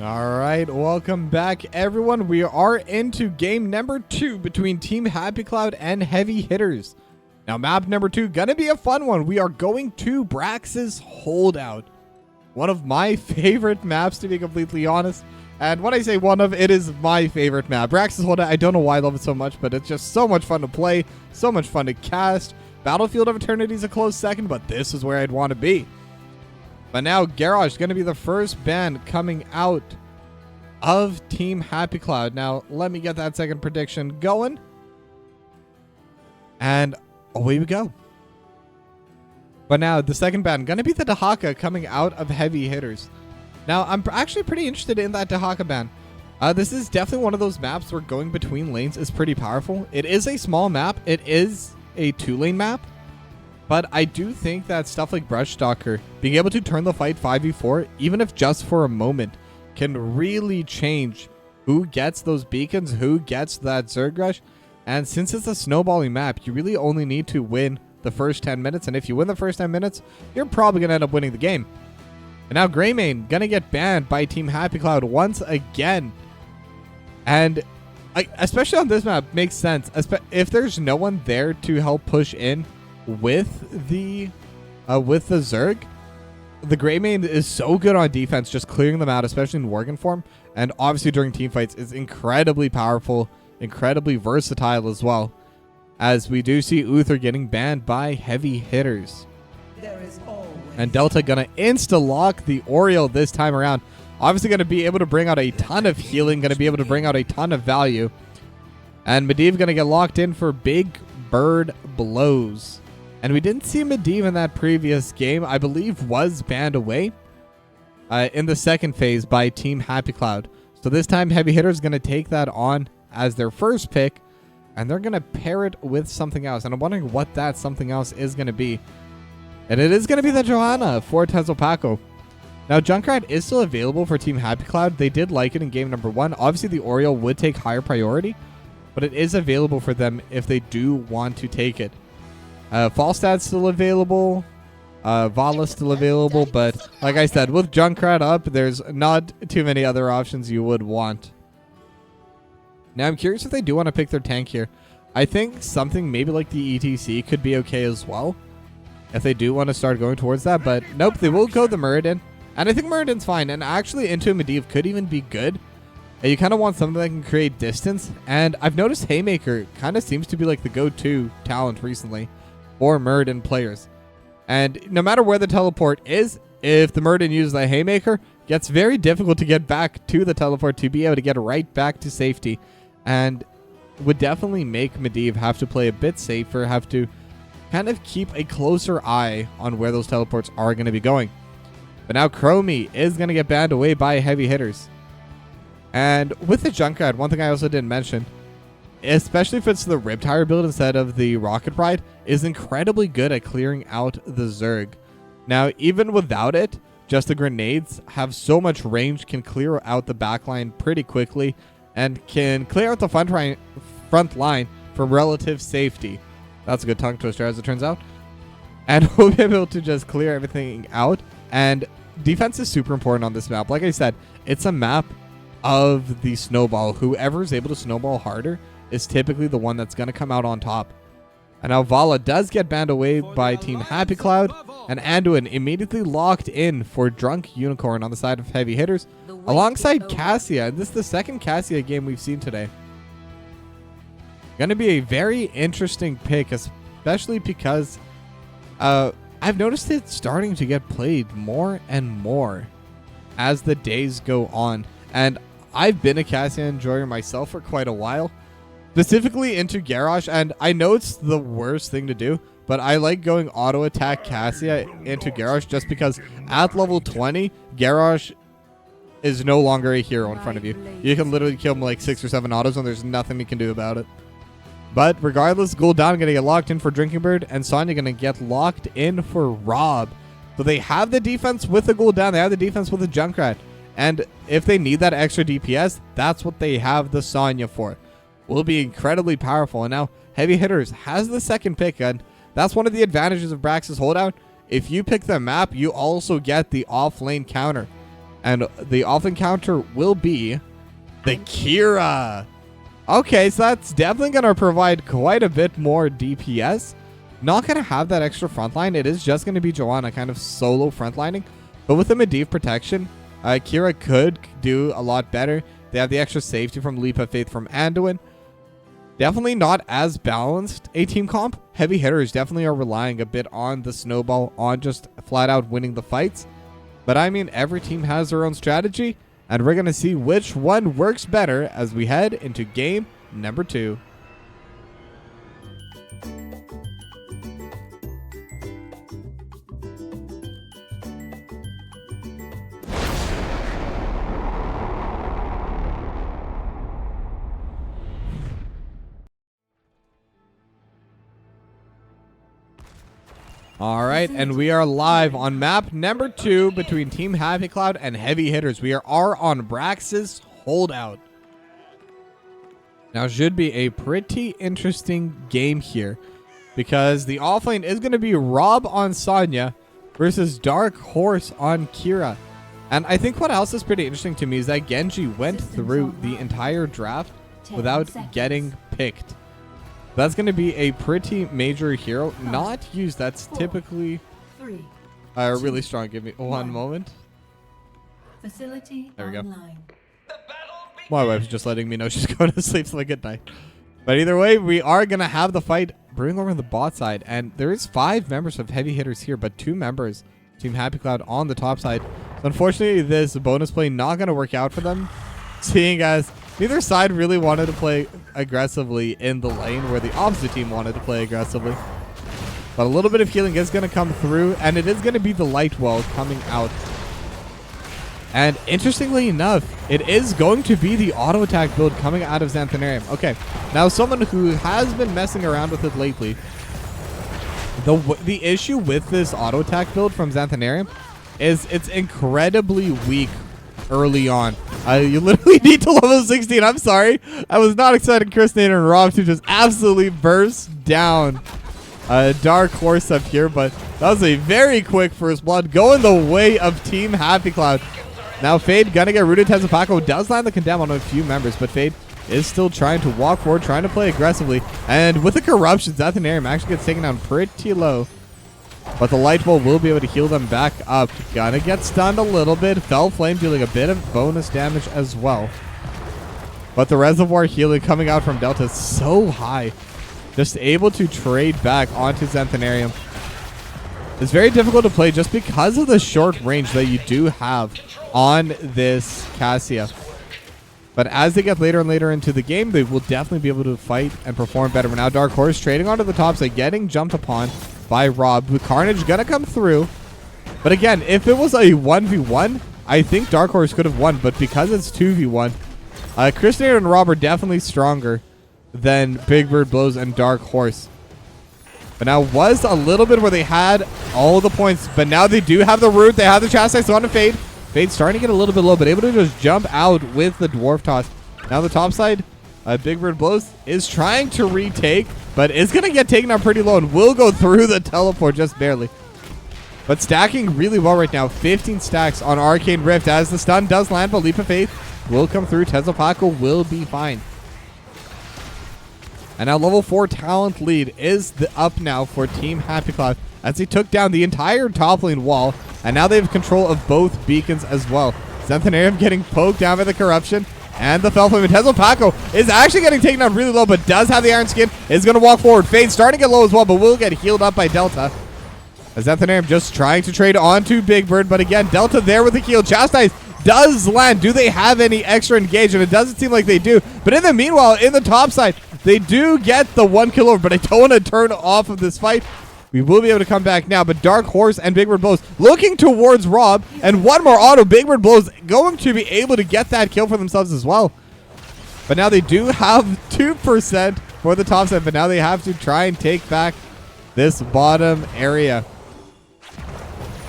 All right, welcome back, everyone. We are into game number 2 between Team Happy Cloud and Heavy Hitters. Now, map number 2, gonna be a fun one. We are going to Brax's Holdout. One of my favorite maps, to be completely honest. And when I say one of, it is my favorite map. Brax's Holdout, I don't know why I love it so much, but it's just so much fun to play, so much fun to cast. Battlefield of Eternity is a close second, but this is where I'd want to be. But now, Garage is going to be the first band coming out of Team Happy Cloud. Now, let me get that second prediction going. And away we go. But now, the second band going to be the Dahaka coming out of Heavy Hitters. Now, I'm actually pretty interested in that Dahaka band. This is definitely one of those maps where going between lanes is pretty powerful. It is a small map. It is a 2-lane map. But I do think that stuff like Brush Stalker, being able to turn the fight 5v4, even if just for a moment, can really change who gets those beacons, who gets that Zerg Rush. And since it's a snowballing map, you really only need to win the first 10 minutes. And if you win the first 10 minutes, you're probably going to end up winning the game. And now Greymane going to get banned by Team Happy Cloud once again. And especially on this map, makes sense. If there's no one there to help push in with the Zerg, the Greymane is so good on defense, just clearing them out, especially in Worgen form, and obviously during team fights is incredibly powerful, incredibly versatile as well, as we do see Uther getting banned by Heavy Hitters. And Delta gonna insta-lock the Oriole this time around. Obviously gonna be able to bring out a ton of healing, gonna be able to bring out a ton of value. And Medivh gonna get locked in for Big Bird Blows. And we didn't see Medivh in that previous game. I believe was banned away in the second phase by Team Happy Cloud. So this time Heavy Hitters going to take that on as their first pick. And they're going to pair it with something else. And I'm wondering what that something else is going to be. And it is going to be the Johanna for Tezopaco. Now Junkrat is still available for Team Happy Cloud. They did like it in game number 1. Obviously the Oriole would take higher priority. But it is available for them if they do want to take it. Falstad's still available. Vala's still available. But like I said, with Junkrat up, there's not too many other options you would want. Now I'm curious if they do want to pick their tank here. I think something maybe like the ETC could be okay as well, if they do want to start going towards that. But nope, they will go the Muradin. And I think Muradin's fine. And actually into Medivh could even be good. You kind of want something that can create distance. And I've noticed Haymaker kind of seems to be like the go-to talent recently for Muradin players. And no matter where the teleport is, if the Muradin uses the Haymaker, it gets very difficult to get back to the teleport to be able to get right back to safety. And would definitely make Medivh have to play a bit safer, have to kind of keep a closer eye on where those teleports are going to be going. But now Chromie is going to get banned away by Heavy Hitters. And with the Junkrat, one thing I also didn't mention, especially if it's the Riptire build instead of the Rocket Ride, is incredibly good at clearing out the Zerg. Now, even without it, just the grenades have so much range, can clear out the backline pretty quickly, and can clear out the front line for relative safety. That's a good tongue twister, as it turns out. And we'll be able to just clear everything out. And defense is super important on this map. Like I said, it's a map of the snowball. Whoever is able to snowball harder is typically the one that's going to come out on top. And now Vala does get banned away by Team Happy Cloud, and Anduin immediately locked in for Drunk Unicorn on the side of Heavy Hitters, alongside Cassia. And this is the second Cassia game we've seen today. Going to be a very interesting pick, especially because I've noticed it starting to get played more and more as the days go on. And I've been a Cassia enjoyer myself for quite a while, specifically into Garrosh, and I know it's the worst thing to do, but I like going auto attack Cassia into Garrosh just because at level 20, Garrosh is no longer a hero in front of you. You can literally kill him like 6 or 7 autos and there's nothing you can do about it. But regardless, Gul'dan going to get locked in for Drinking Bird, and Sonya going to get locked in for Rob. So they have the defense with the Gul'dan, they have the defense with the Junkrat. And if they need that extra DPS, that's what they have the Sonya for. Will be incredibly powerful. And now Heavy Hitters has the second pick, and that's one of the advantages of Brax's Holdout. If you pick the map, you also get the off-lane counter. And the offlane counter will be the Kira. Okay, so that's definitely going to provide quite a bit more DPS. Not going to have that extra frontline. It is just going to be Joanna kind of solo frontlining. But with the Medivh protection, Kira could do a lot better. They have the extra safety from Leap of Faith from Anduin. Definitely not as balanced a team comp. Heavy hitters definitely are relying a bit on the snowball, on just flat out winning the fights. But I mean, every team has their own strategy, and we're going to see which one works better as we head into game number 2. All right, and we are live on map number 2 between Team Happy Cloud and Heavy Hitters. We are on Brax's Holdout. Now, should be a pretty interesting game here because the offlane is going to be Rob on Sonya versus Dark Horse on Kira. And I think what else is pretty interesting to me is that Genji went through the entire draft without getting picked. That's going to be a pretty major hero. Not used. That's typically really strong. Give me one moment. Facility there we go. online. My wife's just letting me know she's going to sleep, so good night. But either way, we are going to have the fight brewing over on the bot side. And there is 5 members of Heavy Hitters here, but 2 members, Team Happy Cloud, on the top side. So unfortunately, this bonus play not going to work out for them, seeing as neither side really wanted to play aggressively in the lane where the opposite team wanted to play aggressively. But a little bit of healing is going to come through, and it is going to be the light well coming out. And interestingly enough, it is going to be the auto attack build coming out of Xanthanarium. Okay, now someone who has been messing around with it lately, the issue with this auto attack build from Xanthanarium is it's incredibly weak early on. You literally need to level 16. I'm sorry. I was not expecting Chris, Nader, and Rob to just absolutely burst down Dark Horse up here, but that was a very quick first blood going the way of Team Happy Cloud. Now Fade gonna get rooted. Tezupaco does land the condemn on a few members, but Fade is still trying to walk forward, trying to play aggressively. And with the corruption, Xanthanarium actually gets taken down pretty low. But the light bulb will be able to heal them back up. Gonna get stunned a little bit. Fell Flame dealing a bit of bonus damage as well. But the reservoir healing coming out from Delta is so high. Just able to trade back onto Xanthanarium. It's very difficult to play just because of the short range that you do have on this Cassia. But as they get later and later into the game, they will definitely be able to fight and perform better. But now Dark Horse trading onto the top side, getting jumped upon by Rob. With Carnage gonna come through. But again, if it was a 1v1, I think Dark Horse could have won. But because it's 2v1, Chris, Nader, and Rob are definitely stronger than Big Bird Blows and Dark Horse. But now was a little bit where they had all the points, but now they do have the root. They have the chastise on to Fade. Fade starting to get a little bit low, but able to just jump out with the Dwarf Toss. Now the top side, Big Bird Blows is trying to retake, but is going to get taken out pretty low and will go through the teleport just barely. But stacking really well right now. 15 stacks on Arcane Rift as the stun does land, but Leap of Faith will come through. Tezupaco will be fine. And now level 4 talent lead is up now for Team Happy Cloud as he took down the entire top lane wall. And now they have control of both beacons as well. Xanthanarium getting poked down by the corruption. And the Fell Flame. Tezupaco is actually getting taken down really low, but does have the Iron Skin. Is going to walk forward. Fade starting to get low as well, but will get healed up by Delta. As Xanthanarium just trying to trade onto Big Bird. But again, Delta there with the heal. Chastise does land. Do they have any extra engagement? It doesn't seem like they do. But in the meanwhile, in the top side, they do get the 1 kill over, but I don't want to turn off of this fight. We will be able to come back now, but Dark Horse and Big Bird Blows looking towards Rob, and one more auto. Big Bird Blows going to be able to get that kill for themselves as well. But now they do have 2% for the top side, but now they have to try and take back this bottom area.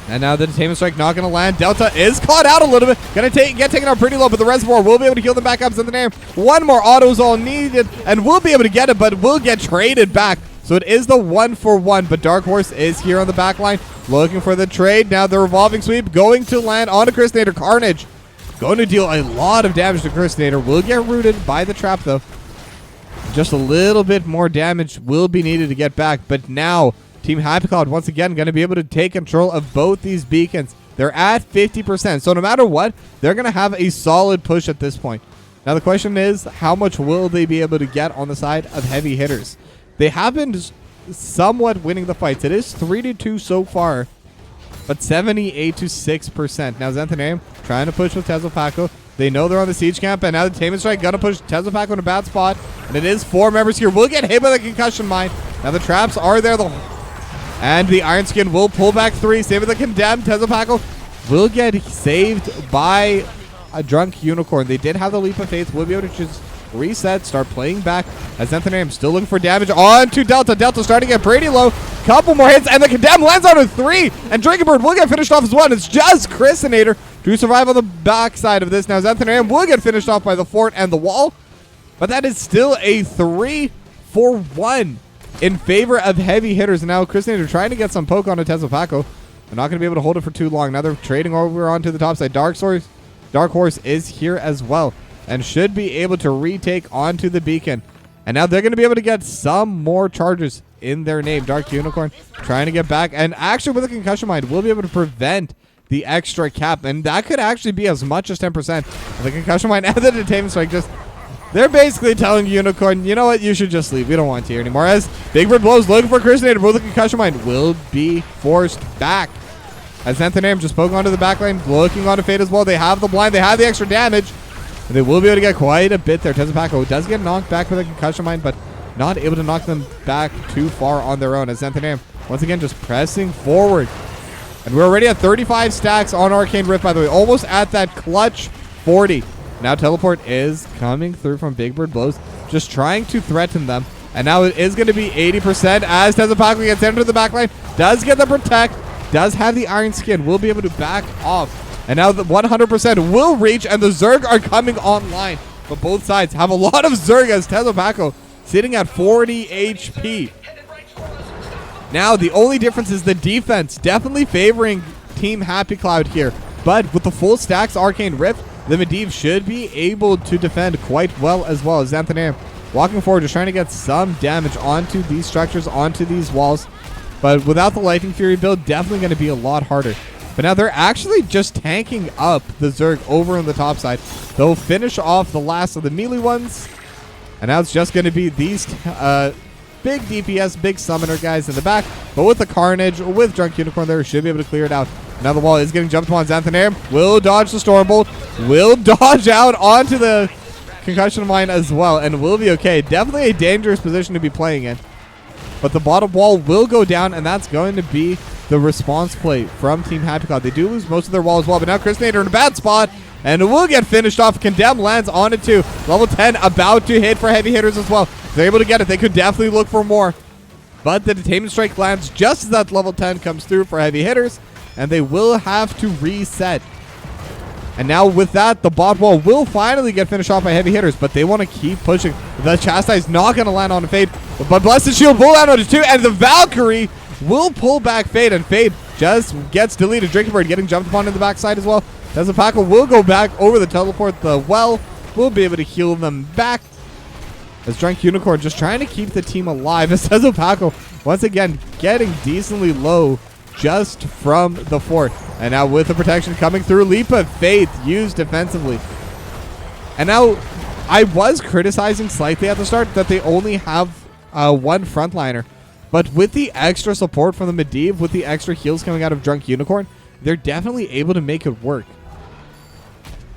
And now the Detainment Strike not going to land. Delta is caught out a little bit. Going to get taken out pretty low, but the Reservoir will be able to heal them back up. So the name, one more auto is all needed, and we'll be able to get it, but will get traded back. So it is the 1-for-1, but Dark Horse is here on the back line, looking for the trade. Now the revolving sweep going to land on a Christinator. Carnage going to deal a lot of damage to Christinator. Will get rooted by the trap, though. Just a little bit more damage will be needed to get back. But now, Team Happy Cloud, once again, going to be able to take control of both these beacons. They're at 50%. So no matter what, they're going to have a solid push at this point. Now the question is, how much will they be able to get on the side of Heavy Hitters? They have been somewhat winning the fights. It is 3-2 so far, but 78-6%. Now Xanthanaeum trying to push with Tezopaco. They know they're on the siege camp, and now the Tainment Strike gonna push Tezopaco in a bad spot. And it is 4 members here. Will get hit by the concussion mine. Now the traps are there, and the Iron Skin will pull back 3. Save with the Condemned. Tezopaco will get saved by a Drunk Unicorn. They did have the Leap of Faith. Will be able to just reset, start playing back as Xanthanaeum still looking for damage on to Delta. Delta starting to get pretty low. Couple more hits, and the Condemn lands on a 3. And Drakebird will get finished off as well. And it's just Christinator to survive on the backside of this. Now Xanthanaeum will get finished off by the fort and the wall. But that is still a 3-for-1 in favor of Heavy Hitters. And now Christinator trying to get some poke on a Tezopaco. They're not going to be able to hold it for too long. Now they're trading over onto the top side. Dark Horse is here as well, and should be able to retake onto the beacon. And now they're going to be able to get some more charges in their name. Dark Unicorn trying to get back, and actually with a concussion mine will be able to prevent the extra cap, and that could actually be as much as 10%. The concussion mine and the Detainment Strike, just they're basically telling Unicorn, you know what, you should just leave. We don't want you here anymore. As Big Bird blows, looking for Christinator, but the concussion mine will be forced back. As Xanthanaeum just poking onto the back lane, looking on to Fate as well. They have the blind, they have the extra damage. And they will be able to get quite a bit there. Tezopaco does get knocked back with a concussion mine, but not able to knock them back too far on their own. As Xanthanaeum, once again, just pressing forward. And we're already at 35 stacks on Arcane Rift, by the way. Almost at that clutch 40. Now Teleport is coming through from Big Bird Blows, just trying to threaten them. And now it is going to be 80% as Tezopaco gets into the back line. Does get the Protect. Does have the Iron Skin. Will be able to back off. And now the 100% will reach, and the Zerg are coming online. But both sides have a lot of Zerg as Tezopaco sitting at 40 HP. Now the only difference is the defense. Definitely favoring Team Happy Cloud here. But with the full stacks Arcane Rift, the Medivh should be able to defend quite well as well. As Xanthanaeum walking forward, just trying to get some damage onto these structures, onto these walls. But without the Lightning Fury build, definitely going to be a lot harder. But now they're actually just tanking up the Zerg over on the top side. They'll finish off the last of the melee ones. And now it's just going to be these big DPS, big summoner guys in the back. But with the Carnage, with Drunk Unicorn there, should be able to clear it out. Now the wall is getting jumped upon. Xanthanaeum will dodge the Stormbolt. Will dodge out onto the Concussion Mine as well. And will be okay. Definitely a dangerous position to be playing in. But the bottom wall will go down, and that's going to be the response play from Team Happy Cloud. They do lose most of their wall as well, but now Christinator in a bad spot, and it will get finished off. Condemn lands on it too. Level 10 about to hit for Heavy Hitters as well. If they're able to get it, they could definitely look for more. But the Detainment Strike lands just as that level 10 comes through for Heavy Hitters, and they will have to reset. And now with that, the bot wall will finally get finished off by Heavy Hitters, but they want to keep pushing. The Chastise not going to land on Fade, but Blessed Shield will land on it too, and the Valkyrie will pull back Fade, and Fade just gets deleted. Drakebird getting jumped upon in the backside as well. Tezopaco will go back over the teleport. The well will be able to heal them back. As Drunk Unicorn just trying to keep the team alive. As Tezopaco once again getting decently low just from the fort. And now with the protection coming through, Leap of Faith used defensively. And now I was criticizing slightly at the start that they only have one frontliner. But with the extra support from the Medivh, with the extra heals coming out of Drunk Unicorn, they're definitely able to make it work.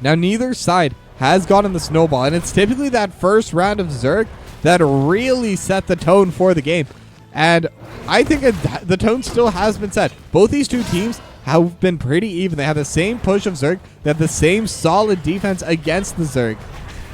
Now neither side has gotten the snowball, and it's typically that first round of Zerg that really set the tone for the game. And I think the tone still has been set. Both these two teams have been pretty even. They have the same push of Zerg. They have the same solid defense against the Zerg.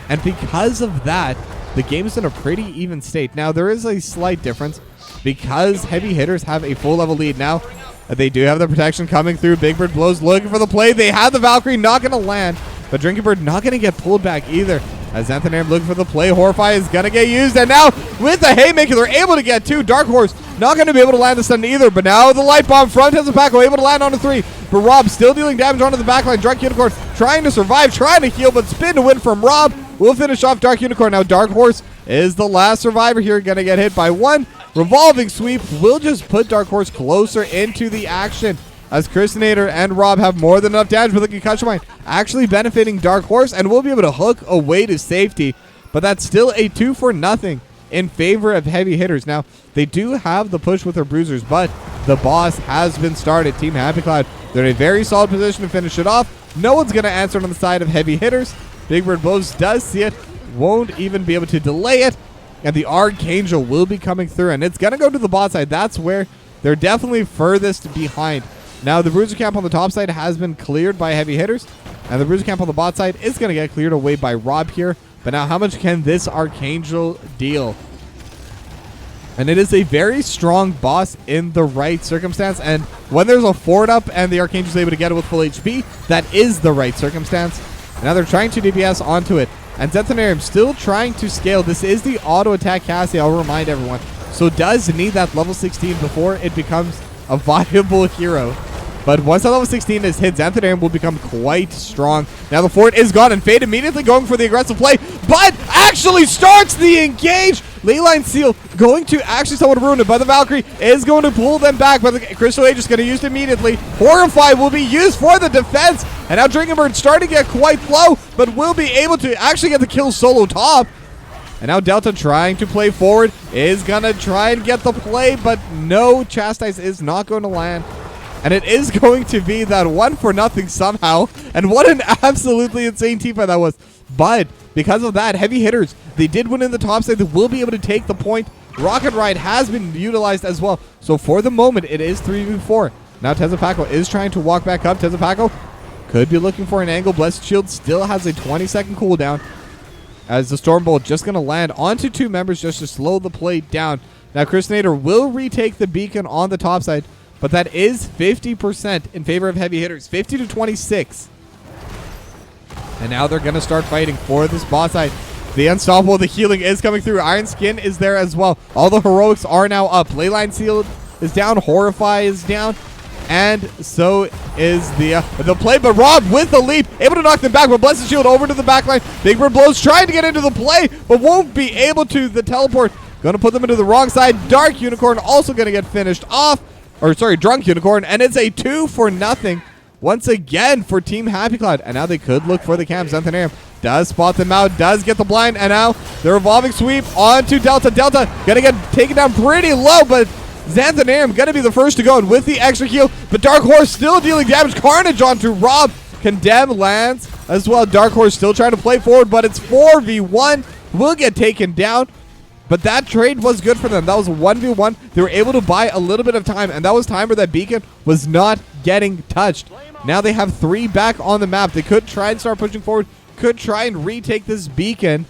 And because of that, the game is in a pretty even state. Now, there is a slight difference because Heavy Hitters have a full level lead now. They do have the protection coming through. Big Bird Blows looking for the play. They have the Valkyrie, not going to land. But Drinking Bird not going to get pulled back either. As Xanthanarium looking for the play, Horrify is going to get used, and now with the Haymaker, they're able to get 2. Dark Horse not going to be able to land the stun either, but now the Light Bomb from Tezepako able to land on the 3, but Rob still dealing damage onto the backline. Dark Unicorn trying to survive, trying to heal, but spin to win from Rob will finish off Dark Unicorn. Now Dark Horse is the last survivor here, going to get hit by 1. Revolving Sweep will just put Dark Horse closer into the action, as Christinator and Rob have more than enough damage, but the concussion mine actually benefiting Dark Horse, and will be able to hook away to safety. But that's still a 2-0 in favor of Heavy Hitters. Now, they do have the push with their bruisers, but the boss has been started. Team Happy Cloud, they're in a very solid position to finish it off. No one's going to answer on the side of Heavy Hitters. Big Bird Blows does see it, won't even be able to delay it, and the Archangel will be coming through, and it's going to go to the bot side. That's where they're definitely furthest behind. Now, the Bruiser Camp on the top side has been cleared by Heavy Hitters, and the Bruiser Camp on the bot side is going to get cleared away by Rob here. But now, how much can this Archangel deal? And it is a very strong boss in the right circumstance, and when there's a forward up and the Archangel's able to get it with full HP, that is the right circumstance. And now they're trying to DPS onto it, and Xanthanarium still trying to scale. This is the auto attack Cassie, I'll remind everyone, so does need that level 16 before it becomes a viable hero. But once that level 16 is hit, Xanthanarium will become quite strong. Now the fort is gone, and Fade immediately going for the aggressive play, but actually starts the engage. Leyline Seal going to actually somewhat ruin it, but the Valkyrie is going to pull them back, but the Crystal Age is going to use it immediately. Horrify will be used for the defense, and now Drinkenbird starting to get quite low, but will be able to actually get the kill solo top. And now Delta trying to play forward, is going to try and get the play, but no, Chastise is not going to land. And it is going to be that 1-0 somehow. And what an absolutely insane team fight that was. But because of that, Heavy Hitters, they did win in the top side. They will be able to take the point. Rocket Ride has been utilized as well. So for the moment, it is 3v4. Now Tezepako is trying to walk back up. Tezepako could be looking for an angle. Blessed Shield still has a 20-second cooldown, as the Stormbolt just going to land onto 2 members just to slow the play down. Now Christinator will retake the beacon on the top side, but that is 50% in favor of Heavy Hitters, 50-26. And now they're going to start fighting for this boss side. The Unstoppable, the healing is coming through. Iron Skin is there as well. All the heroics are now up. Leyline Seal is down. Horrify is down. And so is the play. But Rob with the leap, able to knock them back. But Blessed Shield over to the backline. Big Bird Blows trying to get into the play, but won't be able to. The teleport going to put them into the wrong side. Dark Unicorn also going to get finished off. Or sorry, Drunk Unicorn. And it's a 2-0 once again for Team Happy Cloud. And now they could look for the camp. Xanthanarium does spot them out, does get the blind. And now the revolving sweep onto Delta. Delta going to get taken down pretty low, but Xanthanarium going to be the first to go, and with the extra heal, but Dark Horse still dealing damage. Carnage onto Rob. Condemn lands as well. Dark Horse still trying to play forward, but it's 4v1. Will get taken down, but that trade was good for them. That was a 1v1. They were able to buy a little bit of time, and that was time where that beacon was not getting touched. Now they have 3 back on the map. They could try and start pushing forward, could try and retake this beacon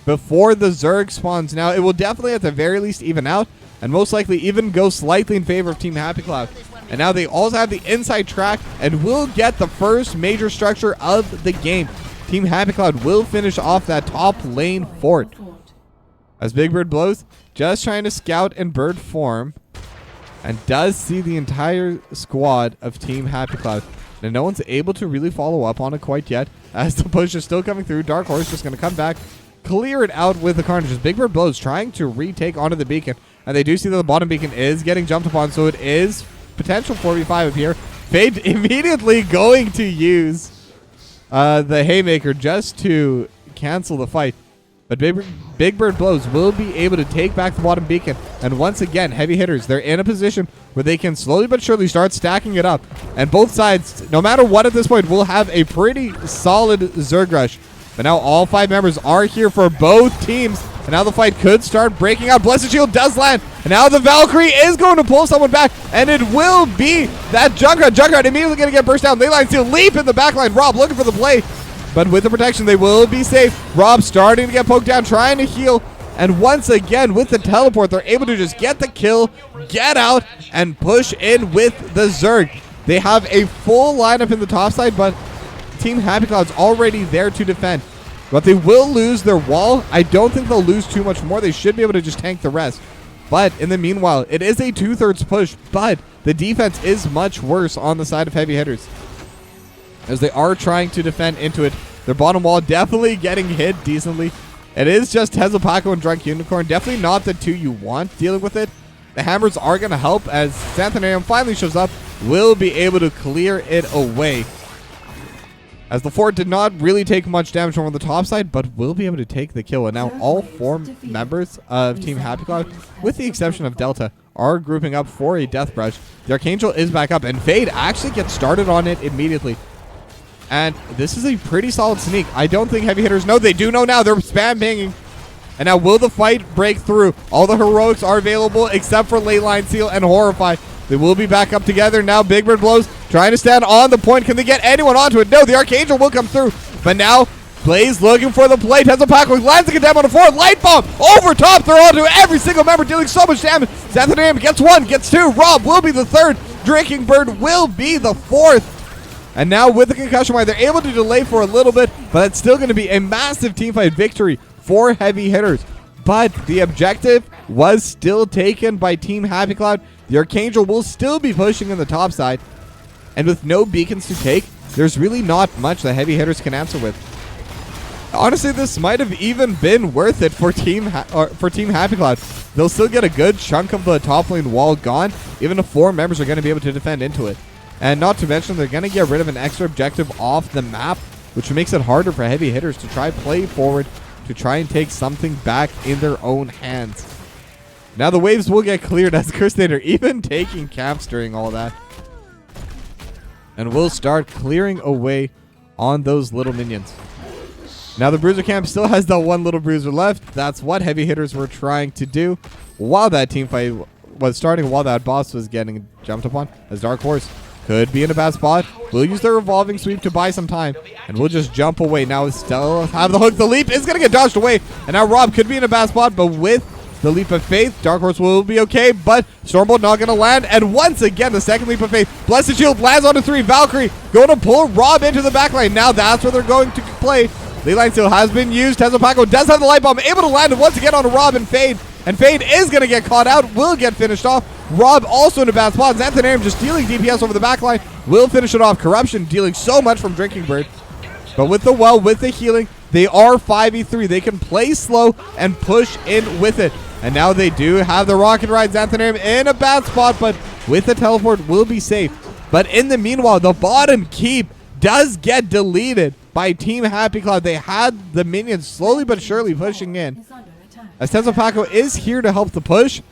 before the Zerg spawns. Now it will definitely at the very least even out, and most likely even go slightly in favor of Team Happy Cloud. And now they also have the inside track and will get the first major structure of the game. Team Happy Cloud will finish off that top lane fort. As Big Bird Blows, just trying to scout in bird form, and does see the entire squad of Team Happy Cloud. And no one's able to really follow up on it quite yet, as the push is still coming through. Dark Horse just going to come back, clear it out with the Carnage. Big Bird Blows trying to retake onto the beacon. And they do see that the bottom beacon is getting jumped upon, so it is potential 4v5 up here. Fade immediately going to use the Haymaker just to cancel the fight. But Big Bird Blows will be able to take back the bottom beacon. And once again, Heavy Hitters, they're in a position where they can slowly but surely start stacking it up. And both sides, no matter what at this point, will have a pretty solid Zerg rush. But now all 5 members are here for both teams. And now the fight could start breaking out. Blessed Shield does land. And now the Valkyrie is going to pull someone back. And it will be that Junkrat. Junkrat immediately going to get burst down. Leyline Seal leap in the backline. Rob looking for the play. But with the protection, they will be safe. Rob starting to get poked down, trying to heal. And once again, with the teleport, they're able to just get the kill, get out, and push in with the Zerg. They have a full lineup in the top side, but Team Happy Cloud's already there to defend. But they will lose their wall. I don't think they'll lose too much more. They should be able to just tank the rest. But in the meanwhile, it is a 2/3 push, but the defense is much worse on the side of Heavy Hitters, as they are trying to defend into it. Their bottom wall definitely getting hit decently. It is just Tezupaco and Drunk Unicorn. Definitely not the two you want dealing with it. The hammers are going to help as Xanthanarium finally shows up. Will be able to clear it away, as the fort did not really take much damage from the top side, but will be able to take the kill. And now all 4 members of Team Happy Cloud, with the exception of Delta, are grouping up for a death brush. The Archangel is back up, and Fade actually gets started on it immediately. And this is a pretty solid sneak. I don't think Heavy Hitters know. They do know now. They're spam pinging. And now will the fight break through? All the heroics are available except for Leyline Seal and Horrify. They will be back up together. Now Big Bird blows, trying to stand on the point. Can they get anyone onto it? No, the Archangel will come through. But now Blaze looking for the plate. Tezupaco lands the condemn on the 4. Light bomb over top. They're onto every single member, dealing so much damage. Xanthanarium gets 1, gets 2. Rob will be the 3rd. Drinking Bird will be the 4th. And now with the concussion wire, they're able to delay for a little bit, but it's still going to be a massive teamfight victory for Heavy Hitters. But the objective was still taken by Team Happy Cloud. The Archangel will still be pushing in the top side. And with no beacons to take, there's really not much that Heavy Hitters can answer with. Honestly, this might have even been worth it for Team Happy Cloud. They'll still get a good chunk of the top lane wall gone. Even if 4 members are going to be able to defend into it. And not to mention, they're going to get rid of an extra objective off the map, which makes it harder for Heavy Hitters to try play forward, to try and take something back in their own hands. Now the waves will get cleared as Crusader even taking camps during all that. And we'll start clearing away on those little minions. Now the Bruiser camp still has that 1 little Bruiser left. That's what Heavy Hitters were trying to do while that team fight was starting, while that boss was getting jumped upon, as Dark Horse could be in a bad spot. We'll use their revolving sweep to buy some time, and we'll just jump away. Now still have the hook. The leap is going to get dodged away, and now Rob could be in a bad spot, but with the leap of faith, Dark Horse will be okay, but Stormbolt not going to land, and once again, the second leap of faith. Blessed Shield lands onto 3. Valkyrie going to pull Rob into the backline. Now that's where they're going to play. Leyline Seal has been used. Tezupaco does have the light bomb, able to land it once again on Rob and Fade. And Fade is going to get caught out, will get finished off. Rob also in a bad spot. Xanthanarium just dealing DPS over the backline, will finish it off. Corruption dealing so much from Drinking Bird. But with the well, with the healing, they are 5v3. They can play slow and push in with it. And now they do have the Rocket Ride. Xanthanarium in a bad spot, but with the teleport will be safe. But in the meanwhile, the bottom keep does get deleted by Team Happy Cloud. They had the minions slowly but surely pushing in, as Tezupaco is here to help the push.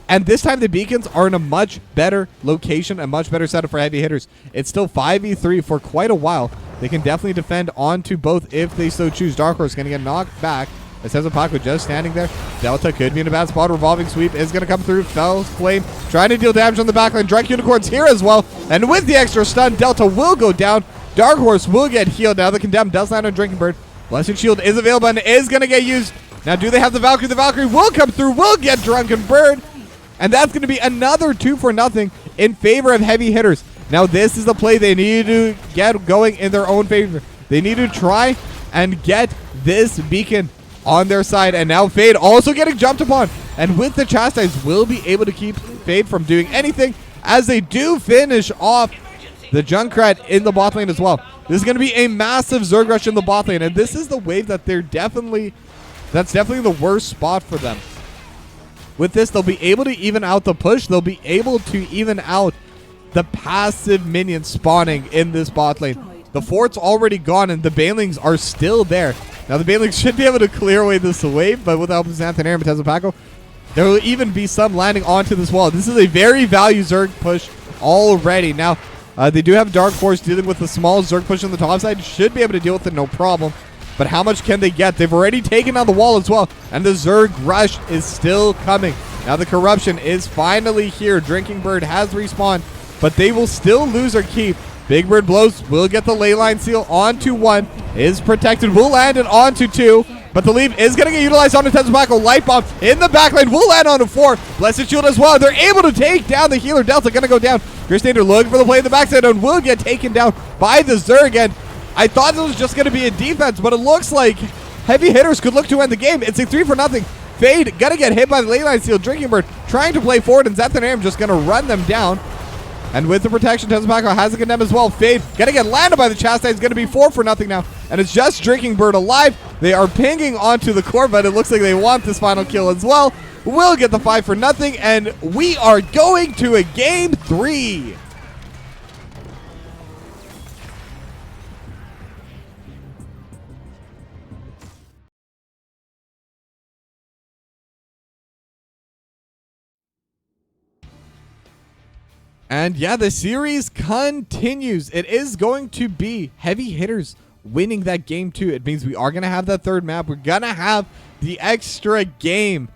And this time the beacons are in a much better location, a much better setup for Heavy Hitters. It's still 5v3 for quite a while. They can definitely defend onto both if they so choose. Dark Horse going to get knocked back, as Tezupaco just standing there. Delta could be in a bad spot. Revolving sweep is going to come through. Fell Flame trying to deal damage on the backline. Drunk Unicorn's here as well. And with the extra stun, Delta will go down. Dark Horse will get healed. Now the Condemned does land on Drinking Bird. Blessed Shield is available and is going to get used. Now do they have the Valkyrie? The Valkyrie will come through, will get Drunken Bird. And that's going to be another 2-for-0 in favor of Heavy Hitters. Now this is the play they need to get going in their own favor. They need to try and get this beacon on their side. And now Fade also getting jumped upon. And with the Chastise will be able to keep Fade from doing anything, as they do finish off the Junkrat in the bot lane as well. This is going to be a massive Zerg rush in the bot lane. And this is the wave that that's definitely the worst spot for them. With this, they'll be able to even out the push. They'll be able to even out the passive minions spawning in this bot lane. The fort's already gone, and the Banelings are still there. Now, the Banelings should be able to clear away this wave, but with the help of Xanthanarium and Tezupaco, there will even be some landing onto this wall. This is a very value Zerg push already. Now, they do have Dark Horse dealing with the small Zerg push on the top side. Should be able to deal with it, no problem. But how much can they get? They've already taken down the wall as well. And the Zerg rush is still coming. Now the Corruption is finally here. Drinking Bird has respawned, but they will still lose their keep. Big Bird blows, will get the Leyline Seal onto 1. Is protected, will land it onto 2. But the leap is going to get utilized onto Tezupaco. Light bomb in the backline will land onto 4. Blessed Shield as well. They're able to take down the healer. Delta going to go down. Crusader looking for the play in the backside and will get taken down by the Zerg. And I thought it was just going to be a defense, but it looks like Heavy Hitters could look to end the game. It's a 3-0. Fade gonna get hit by the ley line steal. Drinking Bird trying to play forward, and Zethanarium just gonna run them down. And with the protection, Tezepako has a condemn as well. Fade gonna get landed by the Chastise. It's gonna be 4-0 now. And it's just Drinking Bird alive. They are pinging onto the core, but it looks like they want this final kill as well. We'll get the 5-0, and we are going to a game 3. And yeah, the series continues. It is going to be Heavy Hitters winning that game 2. It means we are going to have that third map. We're going to have the extra game.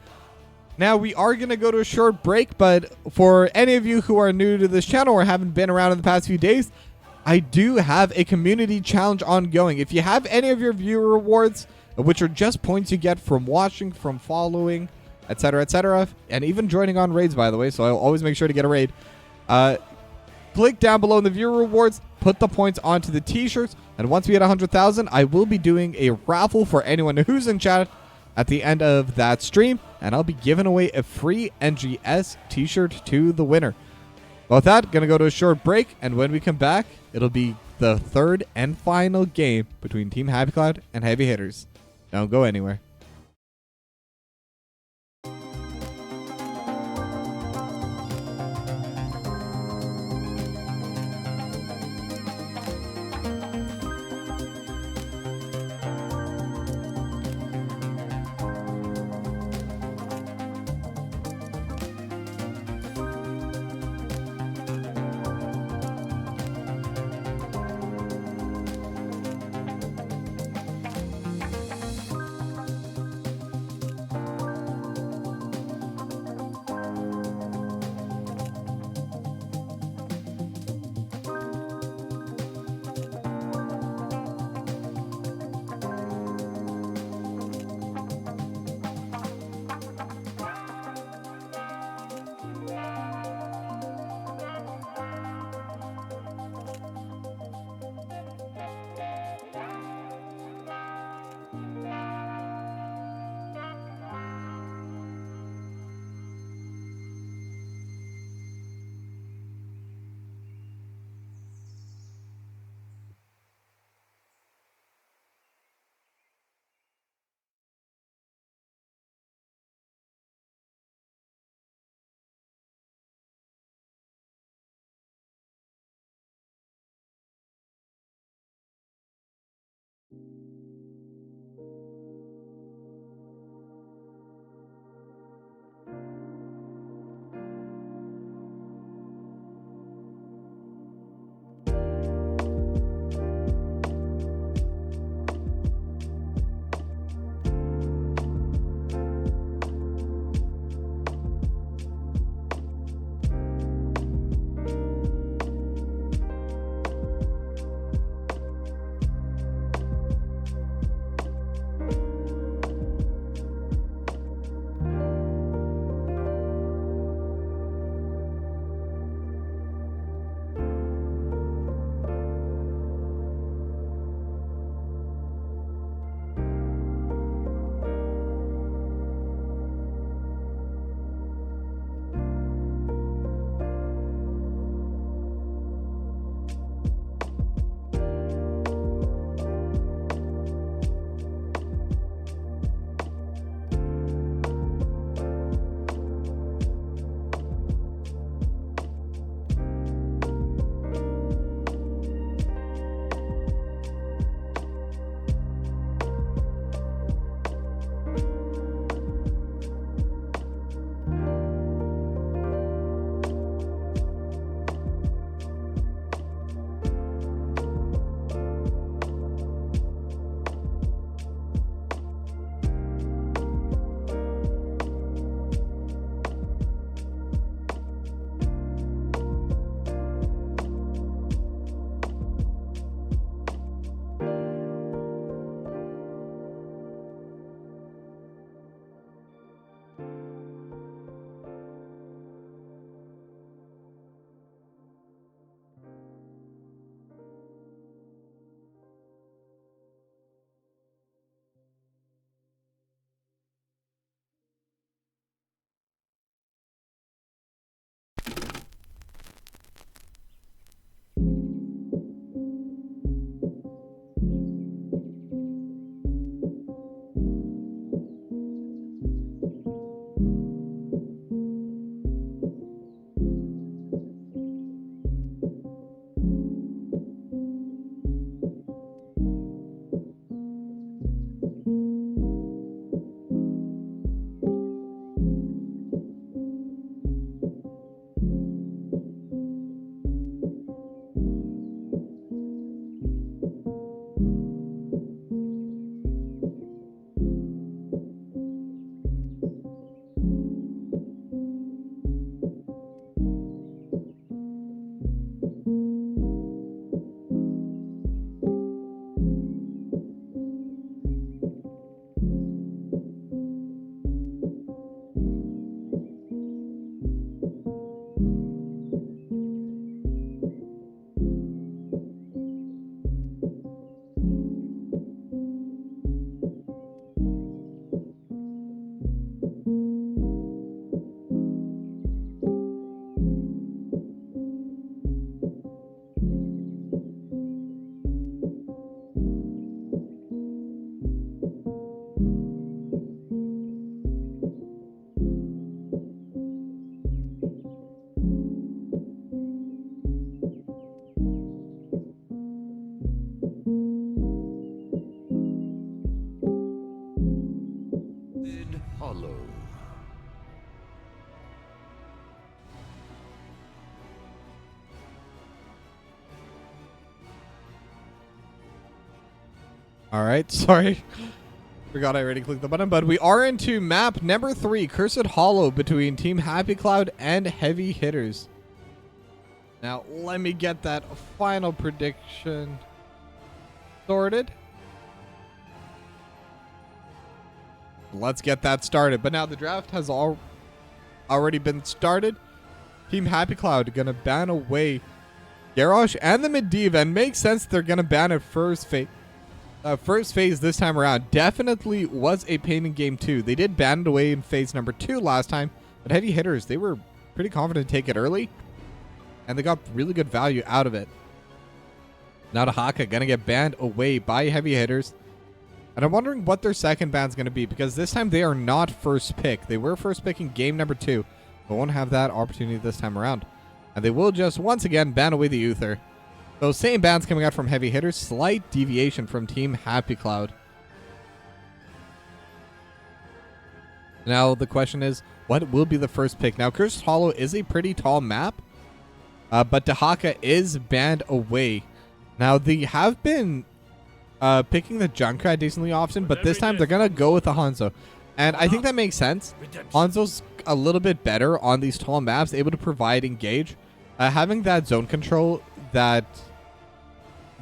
Now, we are going to go to a short break, but for any of you who are new to this channel or haven't been around in the past few days, I do have a community challenge ongoing. If you have any of your viewer rewards, which are just points you get from watching, from following, etc., and even joining on raids, by the way, so I'll always make sure to get a raid. Click down below in the viewer rewards, put the points onto the t-shirts, and once we hit 100,000, I will be doing a raffle for anyone who's in chat at the end of that stream, and I'll be giving away a free NGS t-shirt to the winner. Well, with that, gonna go to a short break, and when we come back, it'll be the third and final game between Team Happy Cloud and Heavy Hitters. Don't go anywhere. All right, sorry. Forgot I already clicked the button, but we are into map number 3, Cursed Hollow, between Team Happy Cloud and Heavy Hitters. Now, let me get that final prediction sorted. Let's get that started. But now the draft has already been started. Team Happy Cloud going to ban away Garrosh and the Medivh, and makes sense they're going to ban it first phase. First phase this time around definitely was a pain in game 2. They did ban it away in phase number 2 last time, but Heavy Hitters, they were pretty confident to take it early, and they got really good value out of it. Now Tahaka gonna get banned away by Heavy Hitters, and I'm wondering what their second ban's gonna be, because this time they are not first pick. They were first pick in game number 2, but won't have that opportunity this time around, and they will just once again ban away the Uther. So same bans coming out from Heavy Hitters, slight deviation from Team Happy Cloud. Now the question is, what will be the first pick? Now Cursed Hollow is a pretty tall map, but Tahaka is banned away. Now they have been picking the Junkrat decently often, but this time they're going to go with the Hanzo. And I think that makes sense. Hanzo's a little bit better on these tall maps, able to provide engage. Having that zone control that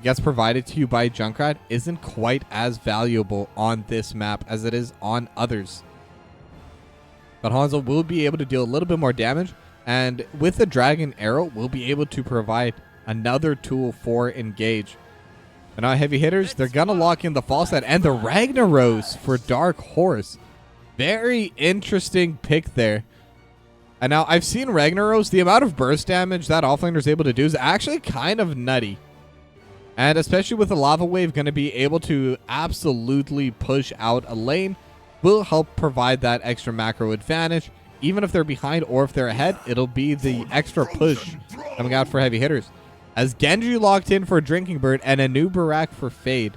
gets provided to you by Junkrat isn't quite as valuable on this map as it is on others. But Hanzo will be able to deal a little bit more damage, and with the Dragon Arrow, will be able to provide another tool for engage. And now Heavy Hitters, they're going to lock in the Falstad and the Ragnaros for Dark Horse. Very interesting pick there. And now I've seen Ragnaros. The amount of burst damage that offlaner is able to do is actually kind of nutty. And especially with the Lava Wave going to be able to absolutely push out a lane, will help provide that extra macro advantage. Even if they're behind or if they're ahead, it'll be the extra push coming out for Heavy Hitters. As Genji locked in for Drinking Bird and a new Barak for Fade.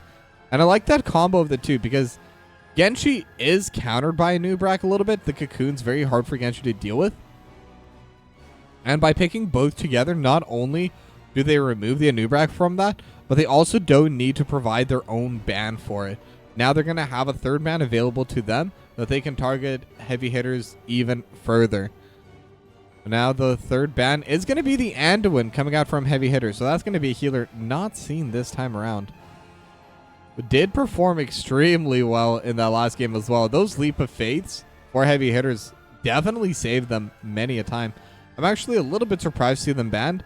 And I like that combo of the two, because Genji is countered by a new Barak a little bit. The Cocoon's very hard for Genji to deal with. And by picking both together, not only do they remove the Anubrak from that, but they also don't need to provide their own ban for it. Now they're going to have a third ban available to them that they can target Heavy Hitters even further. Now the third ban is going to be the Anduin coming out from Heavy Hitters. So that's going to be a healer not seen this time around. But did perform extremely well in that last game as well. Those Leap of Faiths for Heavy Hitters definitely saved them many a time. I'm actually a little bit surprised to see them banned,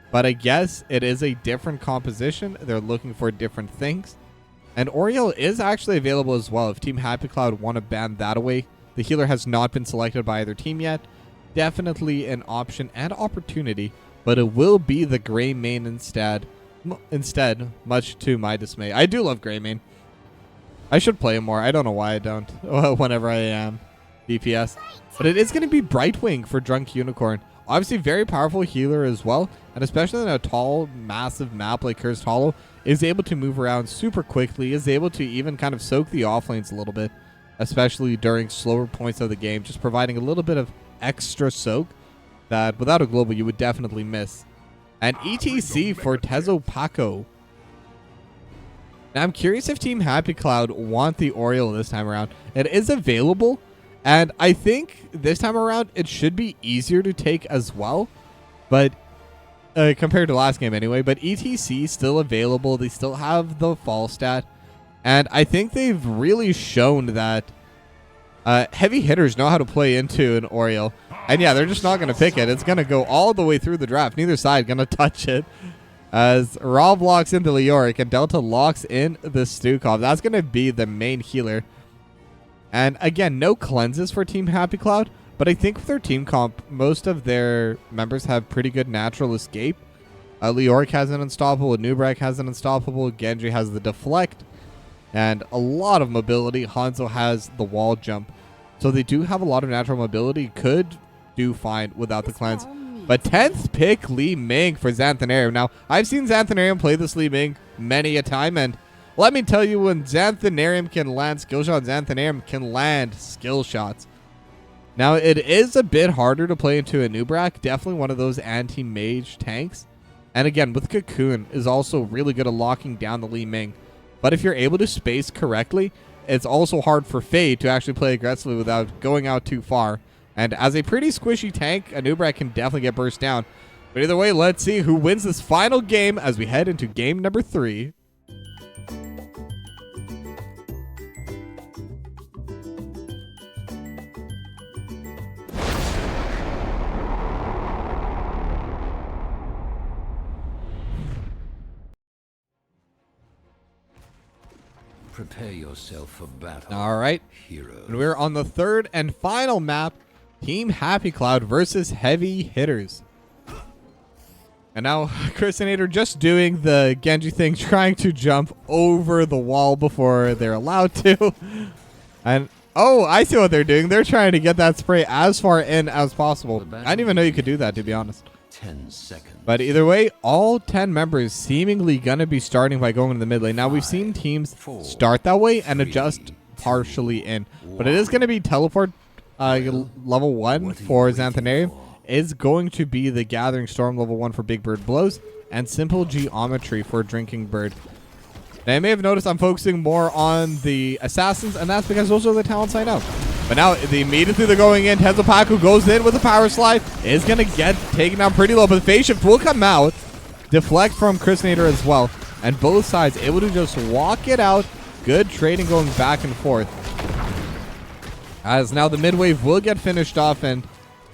but I guess it is a different composition. They're looking for different things. And Oriel is actually available as well if Team Happy Cloud want to ban that away. The healer has not been selected by either team yet. Definitely an option and opportunity, but it will be the Grey main instead, much to my dismay. I do love Grey main. I should play him more. I don't know why I don't whenever I am DPS. But it is going to be Brightwing for Drunk Unicorn. Obviously, very powerful healer as well. And especially in a tall, massive map like Cursed Hollow, is able to move around super quickly, is able to even kind of soak the offlanes a little bit, especially during slower points of the game, just providing a little bit of extra soak that without a global you would definitely miss. And ETC for Tezo Paco. Now I'm curious if Team Happy Cloud want the Oriole this time around. It is available, and I think this time around it should be easier to take as well, but compared to last game anyway. But ETC still available. They still have the fall stat, and I think they've really shown that Heavy Hitters know how to play into an Oriole. And yeah, they're just not going to pick it. It's going to go all the way through the draft. Neither side going to touch it. As Rob locks into Leoric and Delta locks in the Stukov. That's going to be the main healer. And again, no cleanses for Team Happy Cloud. But I think with their team comp, most of their members have pretty good natural escape. Leoric has an unstoppable. Nubrak has an unstoppable. Genji has the deflect. And a lot of mobility. Hanzo has the wall jump. So they do have a lot of natural mobility. Could do fine without the cleanse. But 10th pick Li Ming for Xanthanarium. Now, I've seen Xanthanarium play this Li Ming many a time, and let me tell you, when Xanthanarium can land skill shots, Xanthanarium can land skill shots. Now, it is a bit harder to play into a Nubrak. Definitely one of those anti-mage tanks. And again, with Cocoon, is also really good at locking down the Li Ming. But if you're able to space correctly, it's also hard for Fade to actually play aggressively without going out too far. And as a pretty squishy tank, Anubrak can definitely get burst down. But either way, let's see who wins this final game as we head into game number 3. Prepare yourself for battle. All right. Heroes. And we're on the third and final map, Team Happy Cloud versus Heavy Hitters. And now Christinator just doing the Genji thing, trying to jump over the wall before they're allowed to. And oh, I see what they're doing. They're trying to get that spray as far in as possible. I didn't even know you could do that, to be honest. 10 seconds. But either way, all 10 members seemingly going to be starting by going to the mid lane. Now, we've seen teams start that way and adjust partially in. But it is going to be teleport level 1 for Xanthanarium. Is going to be the Gathering Storm level 1 for Big Bird Blows. And Simple Geometry for Drinking Bird. Now, you may have noticed I'm focusing more on the Assassins. And that's because those are the talents I know. But now, immediately they're going in. Tezopaku goes in with a power slide. Is going to get taken down pretty low. But the phase shift will come out. Deflect from Christinator as well. And both sides able to just walk it out. Good trading going back and forth. As now the mid wave will get finished off. And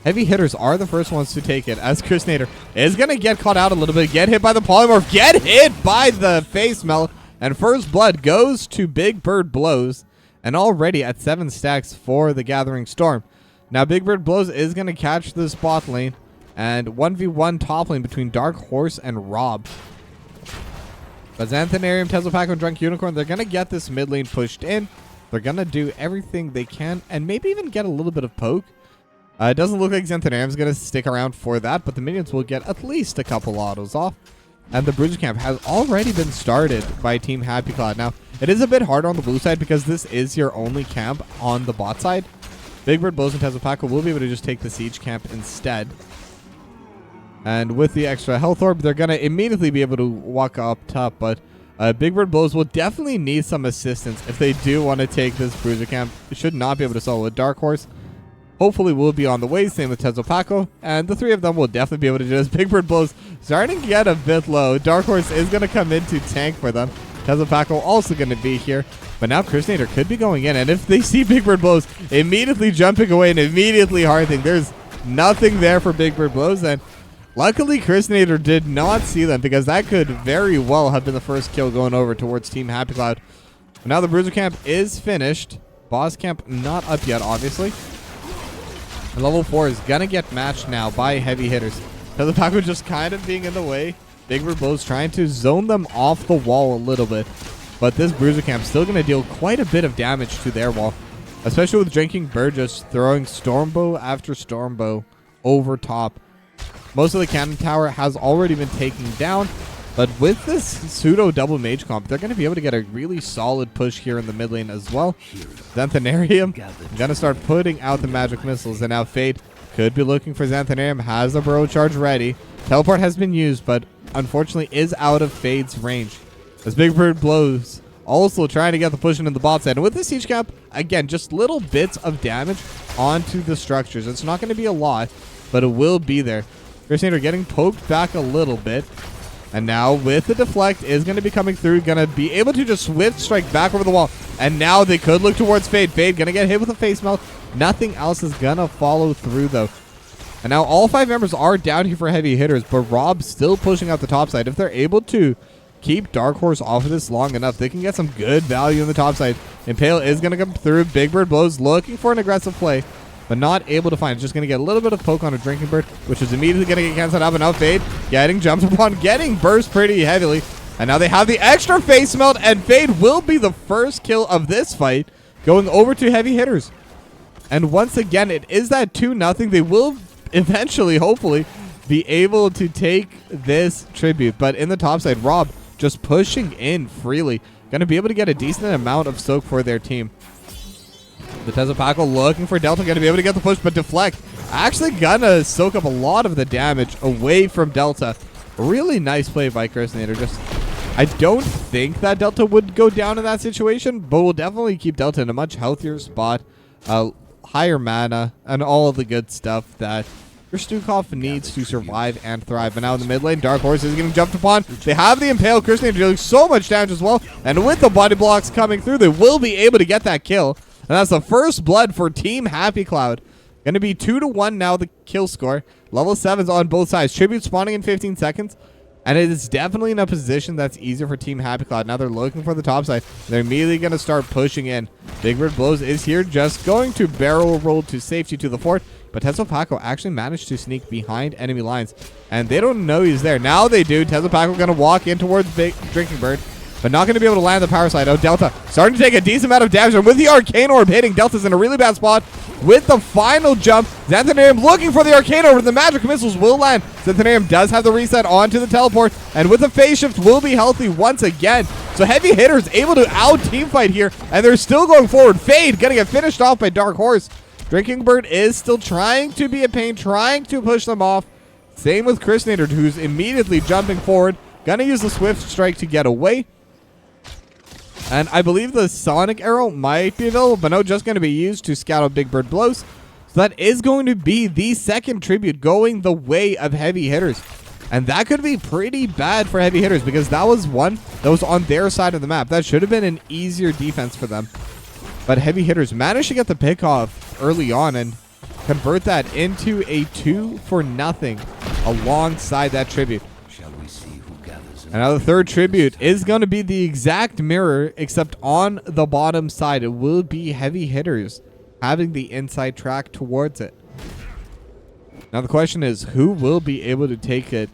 Heavy Hitters are the first ones to take it. As Christinator is going to get caught out a little bit. Get hit by the polymorph. Get hit by the face melt. And first blood goes to Big Bird Blows. And already at 7 stacks for the Gathering Storm. Now, Big Bird Blows is going to catch this bot lane. And 1v1 top lane between Dark Horse and Rob. But Xanthanarium, Tezopaku, and Drunk Unicorn, they're going to get this mid lane pushed in. They're going to do everything they can. And maybe even get a little bit of poke. It doesn't look like Xanthanarium's going to stick around for that. But the minions will get at least a couple autos off. And the Bruiser camp has already been started by Team Happy Cloud. Now, it is a bit harder on the blue side because this is your only camp on the bot side. Big Bird Blows and Tezopaku will be able to just take the siege camp instead. And with the extra health orb, they're going to immediately be able to walk up top. But Big Bird Blows will definitely need some assistance if they do want to take this Bruiser camp. It should not be able to solo a Dark Horse. Hopefully will be on the way, same with Tezopaku. And the 3 of them will definitely be able to do this. Big Bird Blows starting to get a bit low. Dark Horse is going to come in to tank for them. Tezopaku also going to be here. But now Christinator could be going in. And if they see Big Bird Blows immediately jumping away and immediately hardening, there's nothing there for Big Bird Blows. And luckily Christinator did not see them because that could very well have been the first kill going over towards Team Happy Cloud. But now the Bruiser camp is finished. Boss camp not up yet, obviously. And level 4 is going to get matched now by Heavy Hitters. Tezopaku just kind of being in the way. Big Bird Blows trying to zone them off the wall a little bit. But this Bruiser camp still going to deal quite a bit of damage to their wall. Especially with Drinking Bird just throwing Stormbow after Stormbow over top. Most of the cannon tower has already been taken down. But with this pseudo double mage comp, they're going to be able to get a really solid push here in the mid lane as well. Xanthanarium going to start putting out the magic missiles. And now Fade could be looking for Xanthanarium. Has a burrow charge ready. Teleport has been used, but unfortunately is out of Fade's range. As Big Bird Blows also trying to get the push into the bot side. And with the siege cap, again, just little bits of damage onto the structures. It's not going to be a lot, but it will be there. Christinator getting poked back a little bit. And now with the deflect is going to be coming through. Going to be able to just swift strike back over the wall. And now they could look towards Fade. Fade going to get hit with a face melt. Nothing else is going to follow through though. And now all 5 members are down here for Heavy Hitters. But Rob's still pushing out the top side. If they're able to keep Dark Horse off of this long enough, they can get some good value in the top side. Impale is going to come through. Big Bird Blows looking for an aggressive play. But not able to find. Just going to get a little bit of poke on a Drinking Bird, which is immediately going to get cancelled out. And now Fade getting jumped upon, getting burst pretty heavily. And now they have the extra face melt, and Fade will be the first kill of this fight, going over to Heavy Hitters. And once again, it is that 2-0. They will eventually, hopefully, be able to take this tribute. But in the top side, Rob just pushing in freely. Going to be able to get a decent amount of soak for their team. The Tezopaku looking for Delta, going to be able to get the push, but deflect. Actually gonna soak up a lot of the damage away from Delta. Really nice play by Christinator. Just I don't think that Delta would go down in that situation, but we'll definitely keep Delta in a much healthier spot, higher mana, and all of the good stuff that your Stukov needs to survive and thrive. But now in the mid lane, Dark Horse is getting jumped upon. They have the Impale. Crusader dealing so much damage as well. And with the body blocks coming through, they will be able to get that kill. And that's the first blood for Team Happy Cloud. Going to be 2-1 now, the kill score. Level 7s on both sides. Tribute spawning in 15 seconds. And it is definitely in a position that's easier for Team Happy Cloud. Now they're looking for the top side. They're immediately going to start pushing in. Big Bird Blows is here, just going to barrel roll to safety to the fort. But Tezo Paco actually managed to sneak behind enemy lines. And they don't know he's there. Now they do. Tezo Paco going to walk in towards Big Drinking Bird. But not going to be able to land the power slide. Oh, Delta starting to take a decent amount of damage. And with the Arcane Orb hitting, Delta's in a really bad spot. With the final jump, Xanthanarium looking for the Arcane Orb. The magic missiles will land. Xanthanarium does have the reset onto the teleport. And with the phase shift, will be healthy once again. So Heavy Hitterz able to out-team fight here. And they're still going forward. Fade going to get finished off by Dark Horse. Drinking Bird is still trying to be a pain, trying to push them off. Same with Chrisnator, who's immediately jumping forward. Gonna use the Swift Strike to get away. And I believe the Sonic Arrow might be available, but no, just going to be used to scout out Big Bird Blows. So that is going to be the second tribute going the way of Heavy Hitterz. And that could be pretty bad for Heavy Hitterz because that was one that was on their side of the map. That should have been an easier defense for them. But Heavy Hitterz managed to get the pick off early on and convert that into a 2-0 alongside that tribute. And now the third tribute is going to be the exact mirror, except on the bottom side. It will be Heavy Hitterz having the inside track towards it. Now the question is, who will be able to take it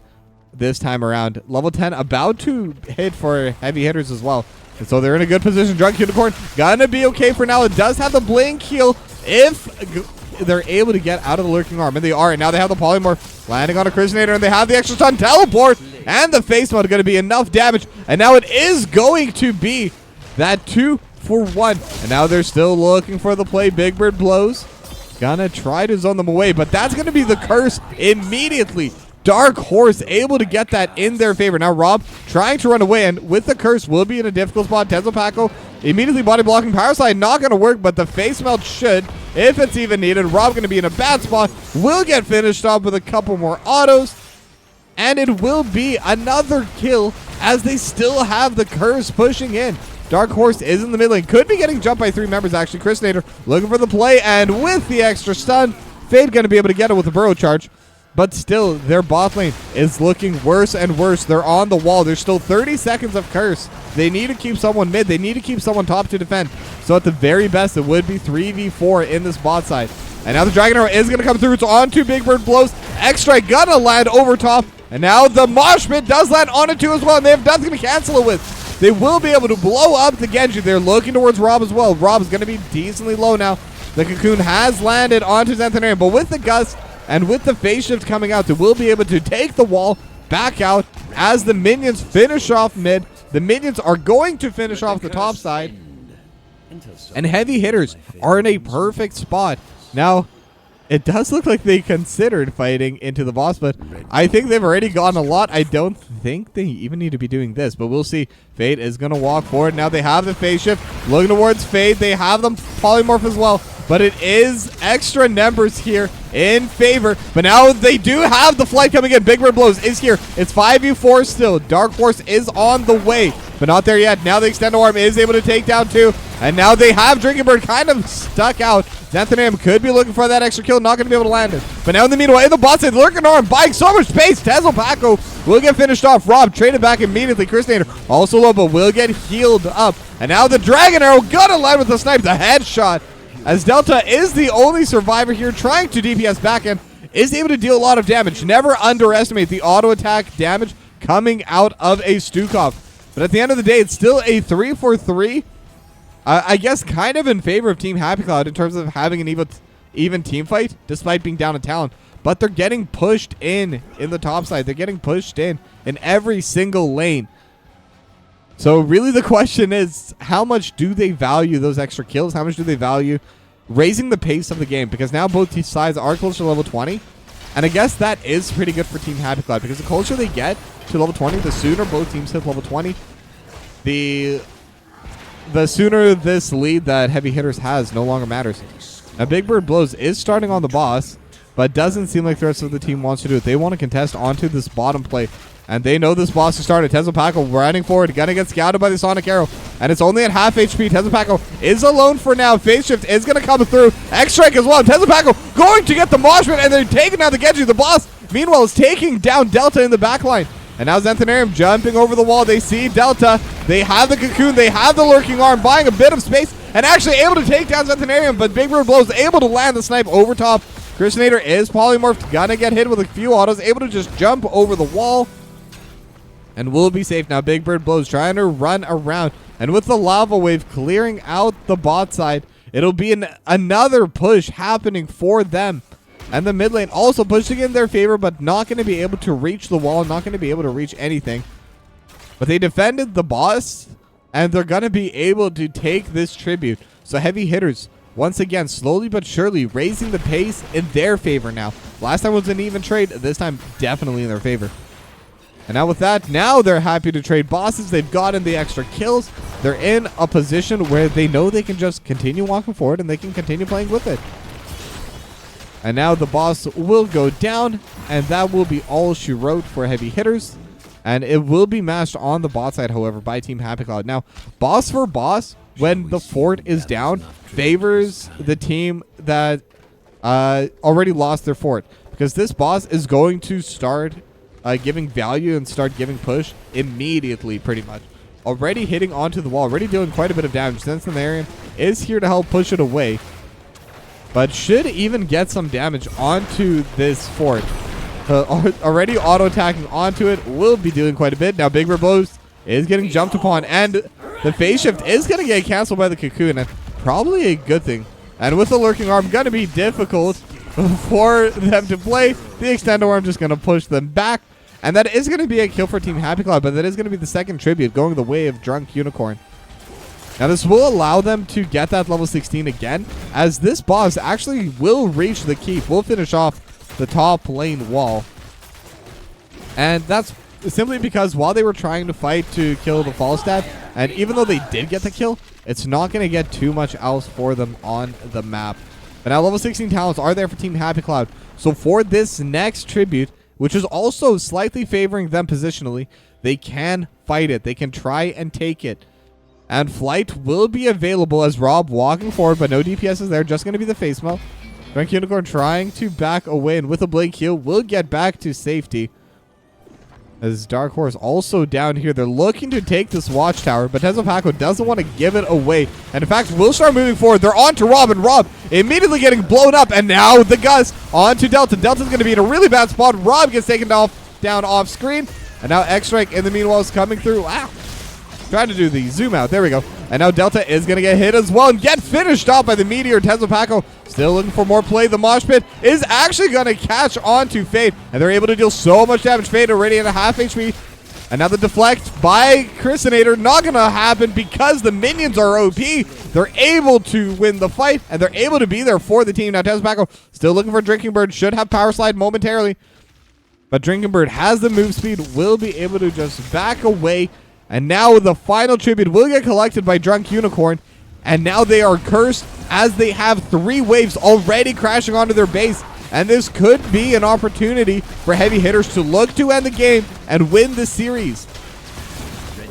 this time around? Level 10 about to hit for Heavy Hitterz as well. And so they're in a good position. Drunk Unicorn gonna be okay for now. It does have the blink heal if they're able to get out of the lurking arm. And they are. And now they have the polymorph landing on a Chrisnator. And they have the extra stun teleport. And the face mode going to be enough damage. And now it is going to be that 2-for-1. And now they're still looking for the play. Big Bird Blows. Gonna try to zone them away. But that's going to be the curse immediately. Dark Horse able to get that in their favor. Now Rob trying to run away. And with the curse will be in a difficult spot. Tezo Paco immediately body blocking. Power slide not going to work. But the face melt should, if it's even needed. Rob going to be in a bad spot. Will get finished off with a couple more autos. And it will be another kill as they still have the curse pushing in. Dark Horse is in the mid lane. Could be getting jumped by 3 members, actually. Chrisnator looking for the play. And with the extra stun, Fade going to be able to get it with a burrow charge. But still, their bot lane is looking worse and worse. They're on the wall. There's still 30 seconds of curse. They need to keep someone mid. They need to keep someone top to defend. So at the very best, it would be 3v4 in this bot side. And now the Dragon Arrow is going to come through. It's on to Big Bird Blows. X-Strike gonna land over top. And now the Mosh Pit does land on it too as well. And they have nothing to cancel it with. They will be able to blow up the Genji. They're looking towards Rob as well. Rob is going to be decently low now. The Cocoon has landed onto Xanthanarium. But with the Gust and with the phase shift coming out, they will be able to take the wall back out as the minions finish off mid. The minions are going to finish off the top side. And Heavy Hitterz are in a perfect spot. Now, it does look like they considered fighting into the boss, but I think they've already gone a lot. I don't think they even need to be doing this, but we'll see. Fade is going to walk forward. Now they have the phase shift. Looking towards Fade. They have them polymorph as well, but it is extra numbers here in favor. But now they do have the flight coming in. Big Bird Blows is here. It's 5v4 still. Dark Horse is on the way, but not there yet. Now the Extendo Arm is able to take down 2. And now they have Drinking Bird kind of stuck out. Xanthanarium could be looking for that extra kill. Not going to be able to land it. But now in the meanwhile, in the bot side, Lurking Arm buying so much space. Tezo Paco will get finished off. Rob traded back immediately. Chrisnator also low, but will get healed up. And now the Dragon Arrow gonna land with the snipe. The headshot. As Delta is the only survivor here trying to DPS back in. Is able to deal a lot of damage. Never underestimate the auto attack damage coming out of a Stukov. But at the end of the day, it's still a 3-for-3. I guess kind of in favor of Team Happy Cloud in terms of having an even team fight, despite being down in talent. But they're getting pushed in the top side. They're getting pushed in every single lane. So really the question is, how much do they value those extra kills? How much do they value raising the pace of the game? Because now both sides are close to level 20. And I guess that is pretty good for Team Happy Cloud, because the closer they get to level 20, the sooner both teams hit level 20, the sooner this lead that Heavy Hitters has no longer matters. Now, Big Bird Blows is starting on the boss, but doesn't seem like the rest of the team wants to do it. They want to contest onto this bottom plate, and they know this boss has started. Tezepako running forward, gonna get scouted by the Sonic Arrow, and it's only at half HP. Tezepako is alone for now. Phase Shift is gonna come through. X-Strike as well. Tezepako going to get the Mosh Pit, and they're taking down the Genji. The boss, meanwhile, is taking down Delta in the backline. And now Xanthanarium jumping over the wall. They see Delta. They have the Cocoon. They have the Lurking Arm, buying a bit of space, and actually able to take down Xanthanarium, but Big Bird Blows able to land the snipe over top. Christinator is polymorphed, gonna get hit with a few autos, able to just jump over the wall, and will be safe. Now Big Bird Blows trying to run around, and with the lava wave clearing out the bot side, it'll be another push happening for them. And the mid lane also pushing in their favor, but not going to be able to reach the wall, not going to be able to reach anything. But they defended the boss, and they're going to be able to take this tribute. So Heavy Hitters, once again, slowly but surely raising the pace in their favor now. Last time was an even trade. This time, definitely in their favor. And now with that, now they're happy to trade bosses. They've gotten the extra kills. They're in a position where they know they can just continue walking forward and they can continue playing with it. And now the boss will go down, and that will be all she wrote for Heavy Hitters. And it will be matched on the bot side, however, by Team Happy Cloud. Now, boss for boss, when the fort is down, favors the team that already lost their fort. Because this boss is going to start giving value and start giving push immediately, pretty much. Already hitting onto the wall, already doing quite a bit of damage. Xanthanarium is here to help push it away, but should even get some damage onto this fort. Already auto-attacking onto it, will be doing quite a bit. Now Big Bird Blows is getting jumped upon, and the phase shift is going to get canceled by the Cocoon, and probably a good thing. And with the Lurking Arm, going to be difficult for them to play. The Extendo Arm just going to push them back, and that is going to be a kill for Team Happy Cloud, but that is going to be the second tribute going the way of Drunk Unicorn. Now this will allow them to get that level 16 again, as this boss actually will reach the keep. We'll finish off the top lane wall. And that's simply because while they were trying to fight to kill the Falstad, and even though they did get the kill, it's not going to get too much else for them on the map. But now level 16 talents are there for Team Happy Cloud. So for this next tribute, which is also slightly favoring them positionally, they can fight it. They can try and take it. And Flight will be available as Rob walking forward, but no DPS is there. Just going to be the face melt. Drunk Unicorn trying to back away, and with a Blink heal, will get back to safety. As Dark Horse also down here. They're looking to take this watchtower, but Tezepako doesn't want to give it away. And in fact, will start moving forward. They're on to Rob, and Rob immediately getting blown up. And now the Gus on to Delta. Delta's going to be in a really bad spot. Rob gets taken down off screen. And now X-Strike in the meanwhile is coming through. Wow. Trying to do the zoom out. There we go. And now Delta is going to get hit as well and get finished off by the Meteor. Tezepako still looking for more play. The Mosh Pit is actually going to catch on to Fade, and they're able to deal so much damage. Fade already at a half HP. And now the deflect by Christinator not going to happen because the minions are OP. They're able to win the fight, and they're able to be there for the team. Now Tezepako still looking for Drinking Bird. Should have Power Slide momentarily. But Drinking Bird has the move speed. Will be able to just back away. And now the final tribute will get collected by Drunk Unicorn. And now they are cursed as they have 3 waves already crashing onto their base. And this could be an opportunity for Heavy Hitters to look to end the game and win the series.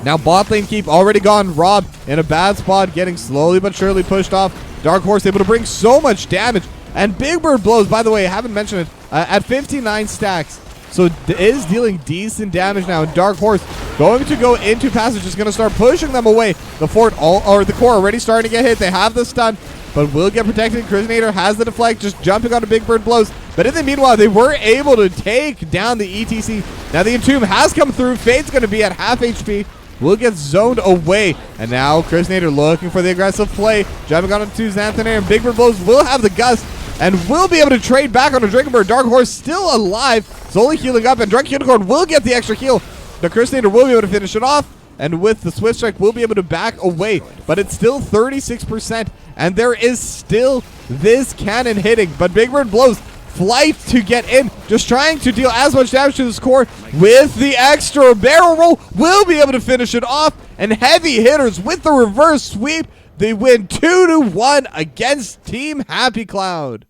Now bot lane keep already gone. Rob in a bad spot, getting slowly but surely pushed off. Dark Horse able to bring so much damage. And Big Bird Blows, by the way, I haven't mentioned it, at 59 stacks. So is dealing decent damage now. And Dark Horse going to go into passage, is going to start pushing them away. The fort or the core already starting to get hit. They have the stun, but will get protected. Christinator has the deflect, just jumping onto Big Bird Blows. But in the meanwhile, they were able to take down the ETC. Now the Entomb has come through. Fade's going to be at half HP. Will get zoned away. And now Christinator looking for the aggressive play. Jumping onto Xanthanarium. Big Bird Blows will have the gust and will be able to trade back on a Drinking Bird. Dark Horse still alive. Slowly healing up, and Drunk Unicorn will get the extra heal. The Christinator will be able to finish it off, and with the Swift Strike, will be able to back away. But it's still 36%, and there is still this cannon hitting. But Big Bird Blows flight to get in, just trying to deal as much damage to this core with the extra barrel roll. Will be able to finish it off, and Heavy Hitters with the reverse sweep. They win 2-1 against Team Happy Cloud.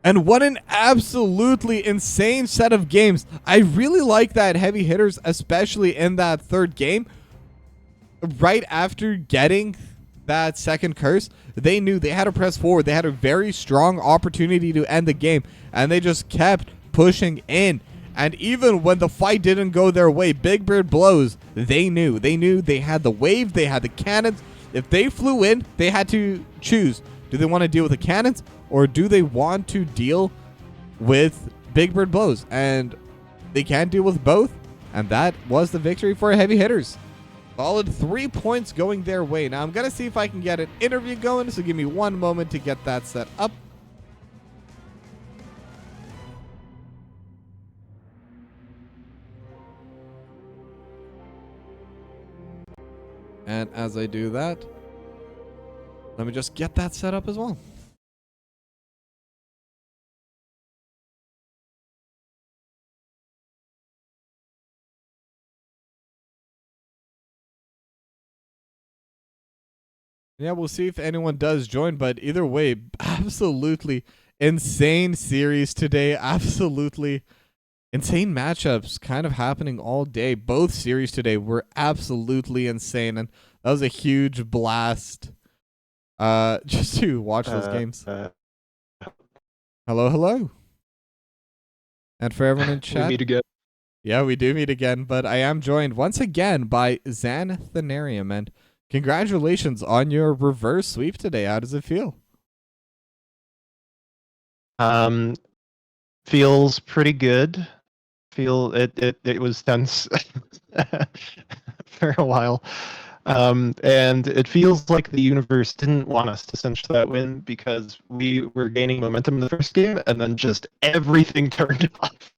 And what an absolutely insane set of games. I really like that Heavy Hitters, especially in that third game. Right after getting that second curse, they knew they had to press forward. They had a very strong opportunity to end the game, and they just kept pushing in. And even when the fight didn't go their way, Big Bird blows, they knew they had the wave, they had the cannons. If they flew in, they had to choose. Do they want to deal with the cannons, or do they want to deal with Big Bird blows? And they can't deal with both, and that was the victory for Heavy Hitters. Solid 3 points going their way. Now I'm going to see if I can get an interview going, so give me one moment to get that set up. And as I do that, let me just get that set up as well. Yeah, we'll see if anyone does join, but either way, absolutely insane series today. Absolutely insane matchups kind of happening all day. Both series today were absolutely insane, and that was a huge blast just to watch those games. Hello. And for everyone in chat. We meet again. Yeah, we do meet again, but I am joined once again by Xanthanarium, and congratulations on your reverse sweep today. How does it feel? Feels pretty good. It was tense for a while. And it feels like the universe didn't want us to cinch that win because we were gaining momentum in the first game and then just everything turned off.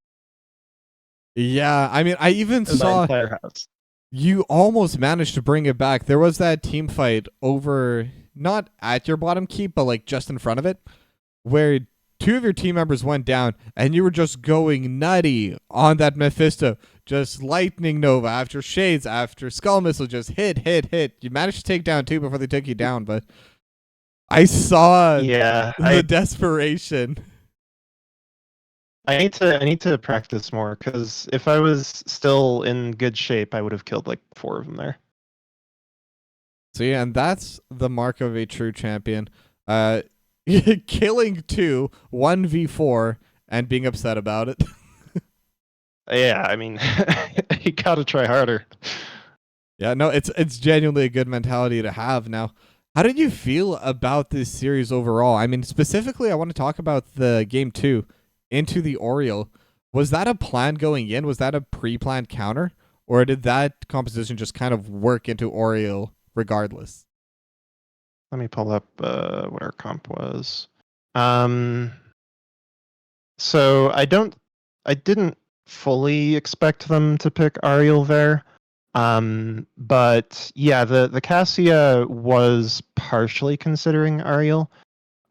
Yeah, I mean, I even saw you almost managed to bring it back. There was that team fight over, not at your bottom keep, but like just in front of it, where two of your team members went down and you were just going nutty on that Mephisto. Just lightning nova after shades after skull missile, just hit. You managed to take down two before they took you down, but I saw the desperation. I need to practice more, because if I was still in good shape, I would have killed like 4 of them there. So yeah, and that's the mark of a true champion. Killing 2, 1v4, and being upset about it. Yeah, I mean, you gotta try harder. Yeah, no, it's genuinely a good mentality to have. Now, how did you feel about this series overall? I mean, specifically, I want to talk about the game 2 into the Oriole. Was that a plan going in? Was that a pre-planned counter? Or did that composition just kind of work into Oriole regardless? Let me pull up what our comp was. So I didn't fully expect them to pick Ariel there. But yeah, the Cassia was partially considering Ariel.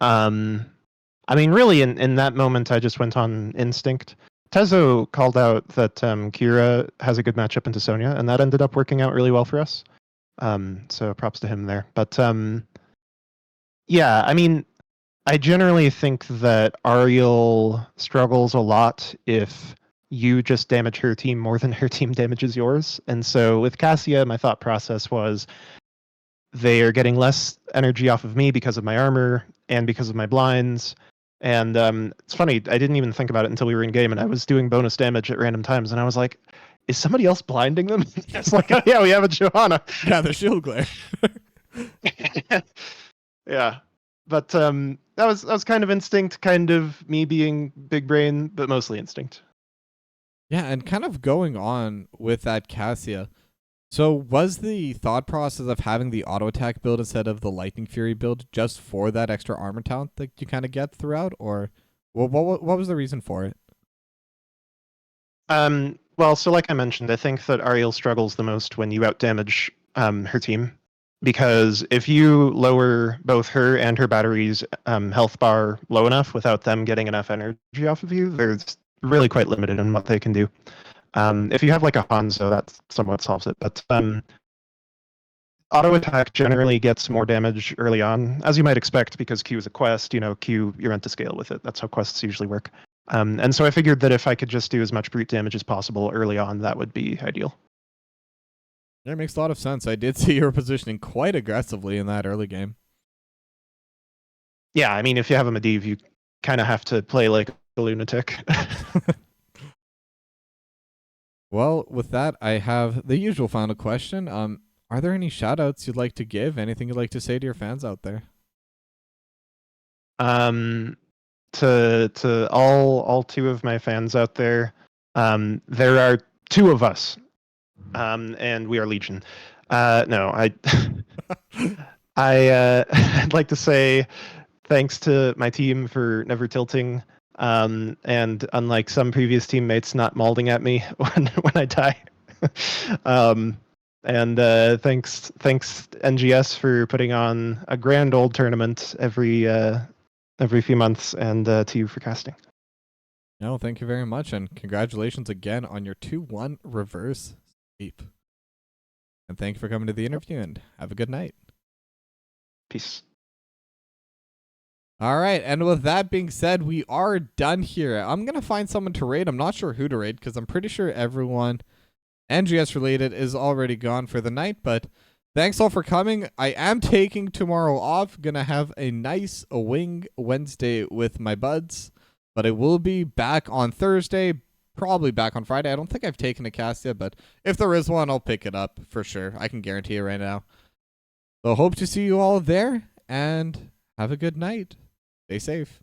I mean, really, in that moment, I just went on instinct. Tezo called out that Kira has a good matchup into Sonya, and that ended up working out really well for us. So props to him there. But yeah, I mean, I generally think that Ariel struggles a lot if you just damage her team more than her team damages yours. And so with Cassia, my thought process was they are getting less energy off of me because of my armor and because of my blinds. And it's funny, I didn't even think about it until we were in game, and I was doing bonus damage at random times, and I was like, is somebody else blinding them? It's like, oh yeah, we have a Johanna. Yeah, the shield glare. Yeah. But that was kind of instinct, kind of me being big brain, but mostly instinct. Yeah, and kind of going on with that Cassia. So was the thought process of having the auto attack build instead of the Lightning Fury build just for that extra armor talent that you kind of get throughout, or what was the reason for it? Well, so like I mentioned, I think that Ariel struggles the most when you outdamage her team. because if you lower both her and her battery's health bar low enough without them getting enough energy off of you, they're really quite limited in what they can do. If you have like a Hanzo, that somewhat solves it. But auto attack generally gets more damage early on, as you might expect, because Q is a quest. Q, you're meant to scale with it. That's how quests usually work. And so I figured that if I could just do as much brute damage as possible early on, that would be ideal. That makes a lot of sense. I did see you were positioning quite aggressively in that early game. Yeah, I mean, if you have a Medivh, you kind of have to play like a lunatic. Well, with that, I have the usual final question. Are there any shout-outs you'd like to give? Anything you'd like to say to your fans out there? To all two of my fans out there, there are two of us, and we are Legion. No, I'd like to say thanks to my team for never tilting, and unlike some previous teammates, not mauling at me when I die. And thanks NGS for putting on a grand old tournament every few months, and to you for casting. No, thank you very much, and congratulations again on your 2-1 reverse sweep. And thank you for coming to the interview, and have a good night. Peace. All right, and with that being said, we are done here. I'm going to find someone to raid. I'm not sure who to raid, because I'm pretty sure everyone NGS related is already gone for the night, but thanks all for coming. I am taking tomorrow off. Gonna have a nice wing Wednesday with my buds, but I will be back on Thursday, probably back on Friday. I don't think I've taken a cast yet, but if there is one, I'll pick it up for sure. I can guarantee it right now. So hope to see you all there, and have a good night. Stay safe.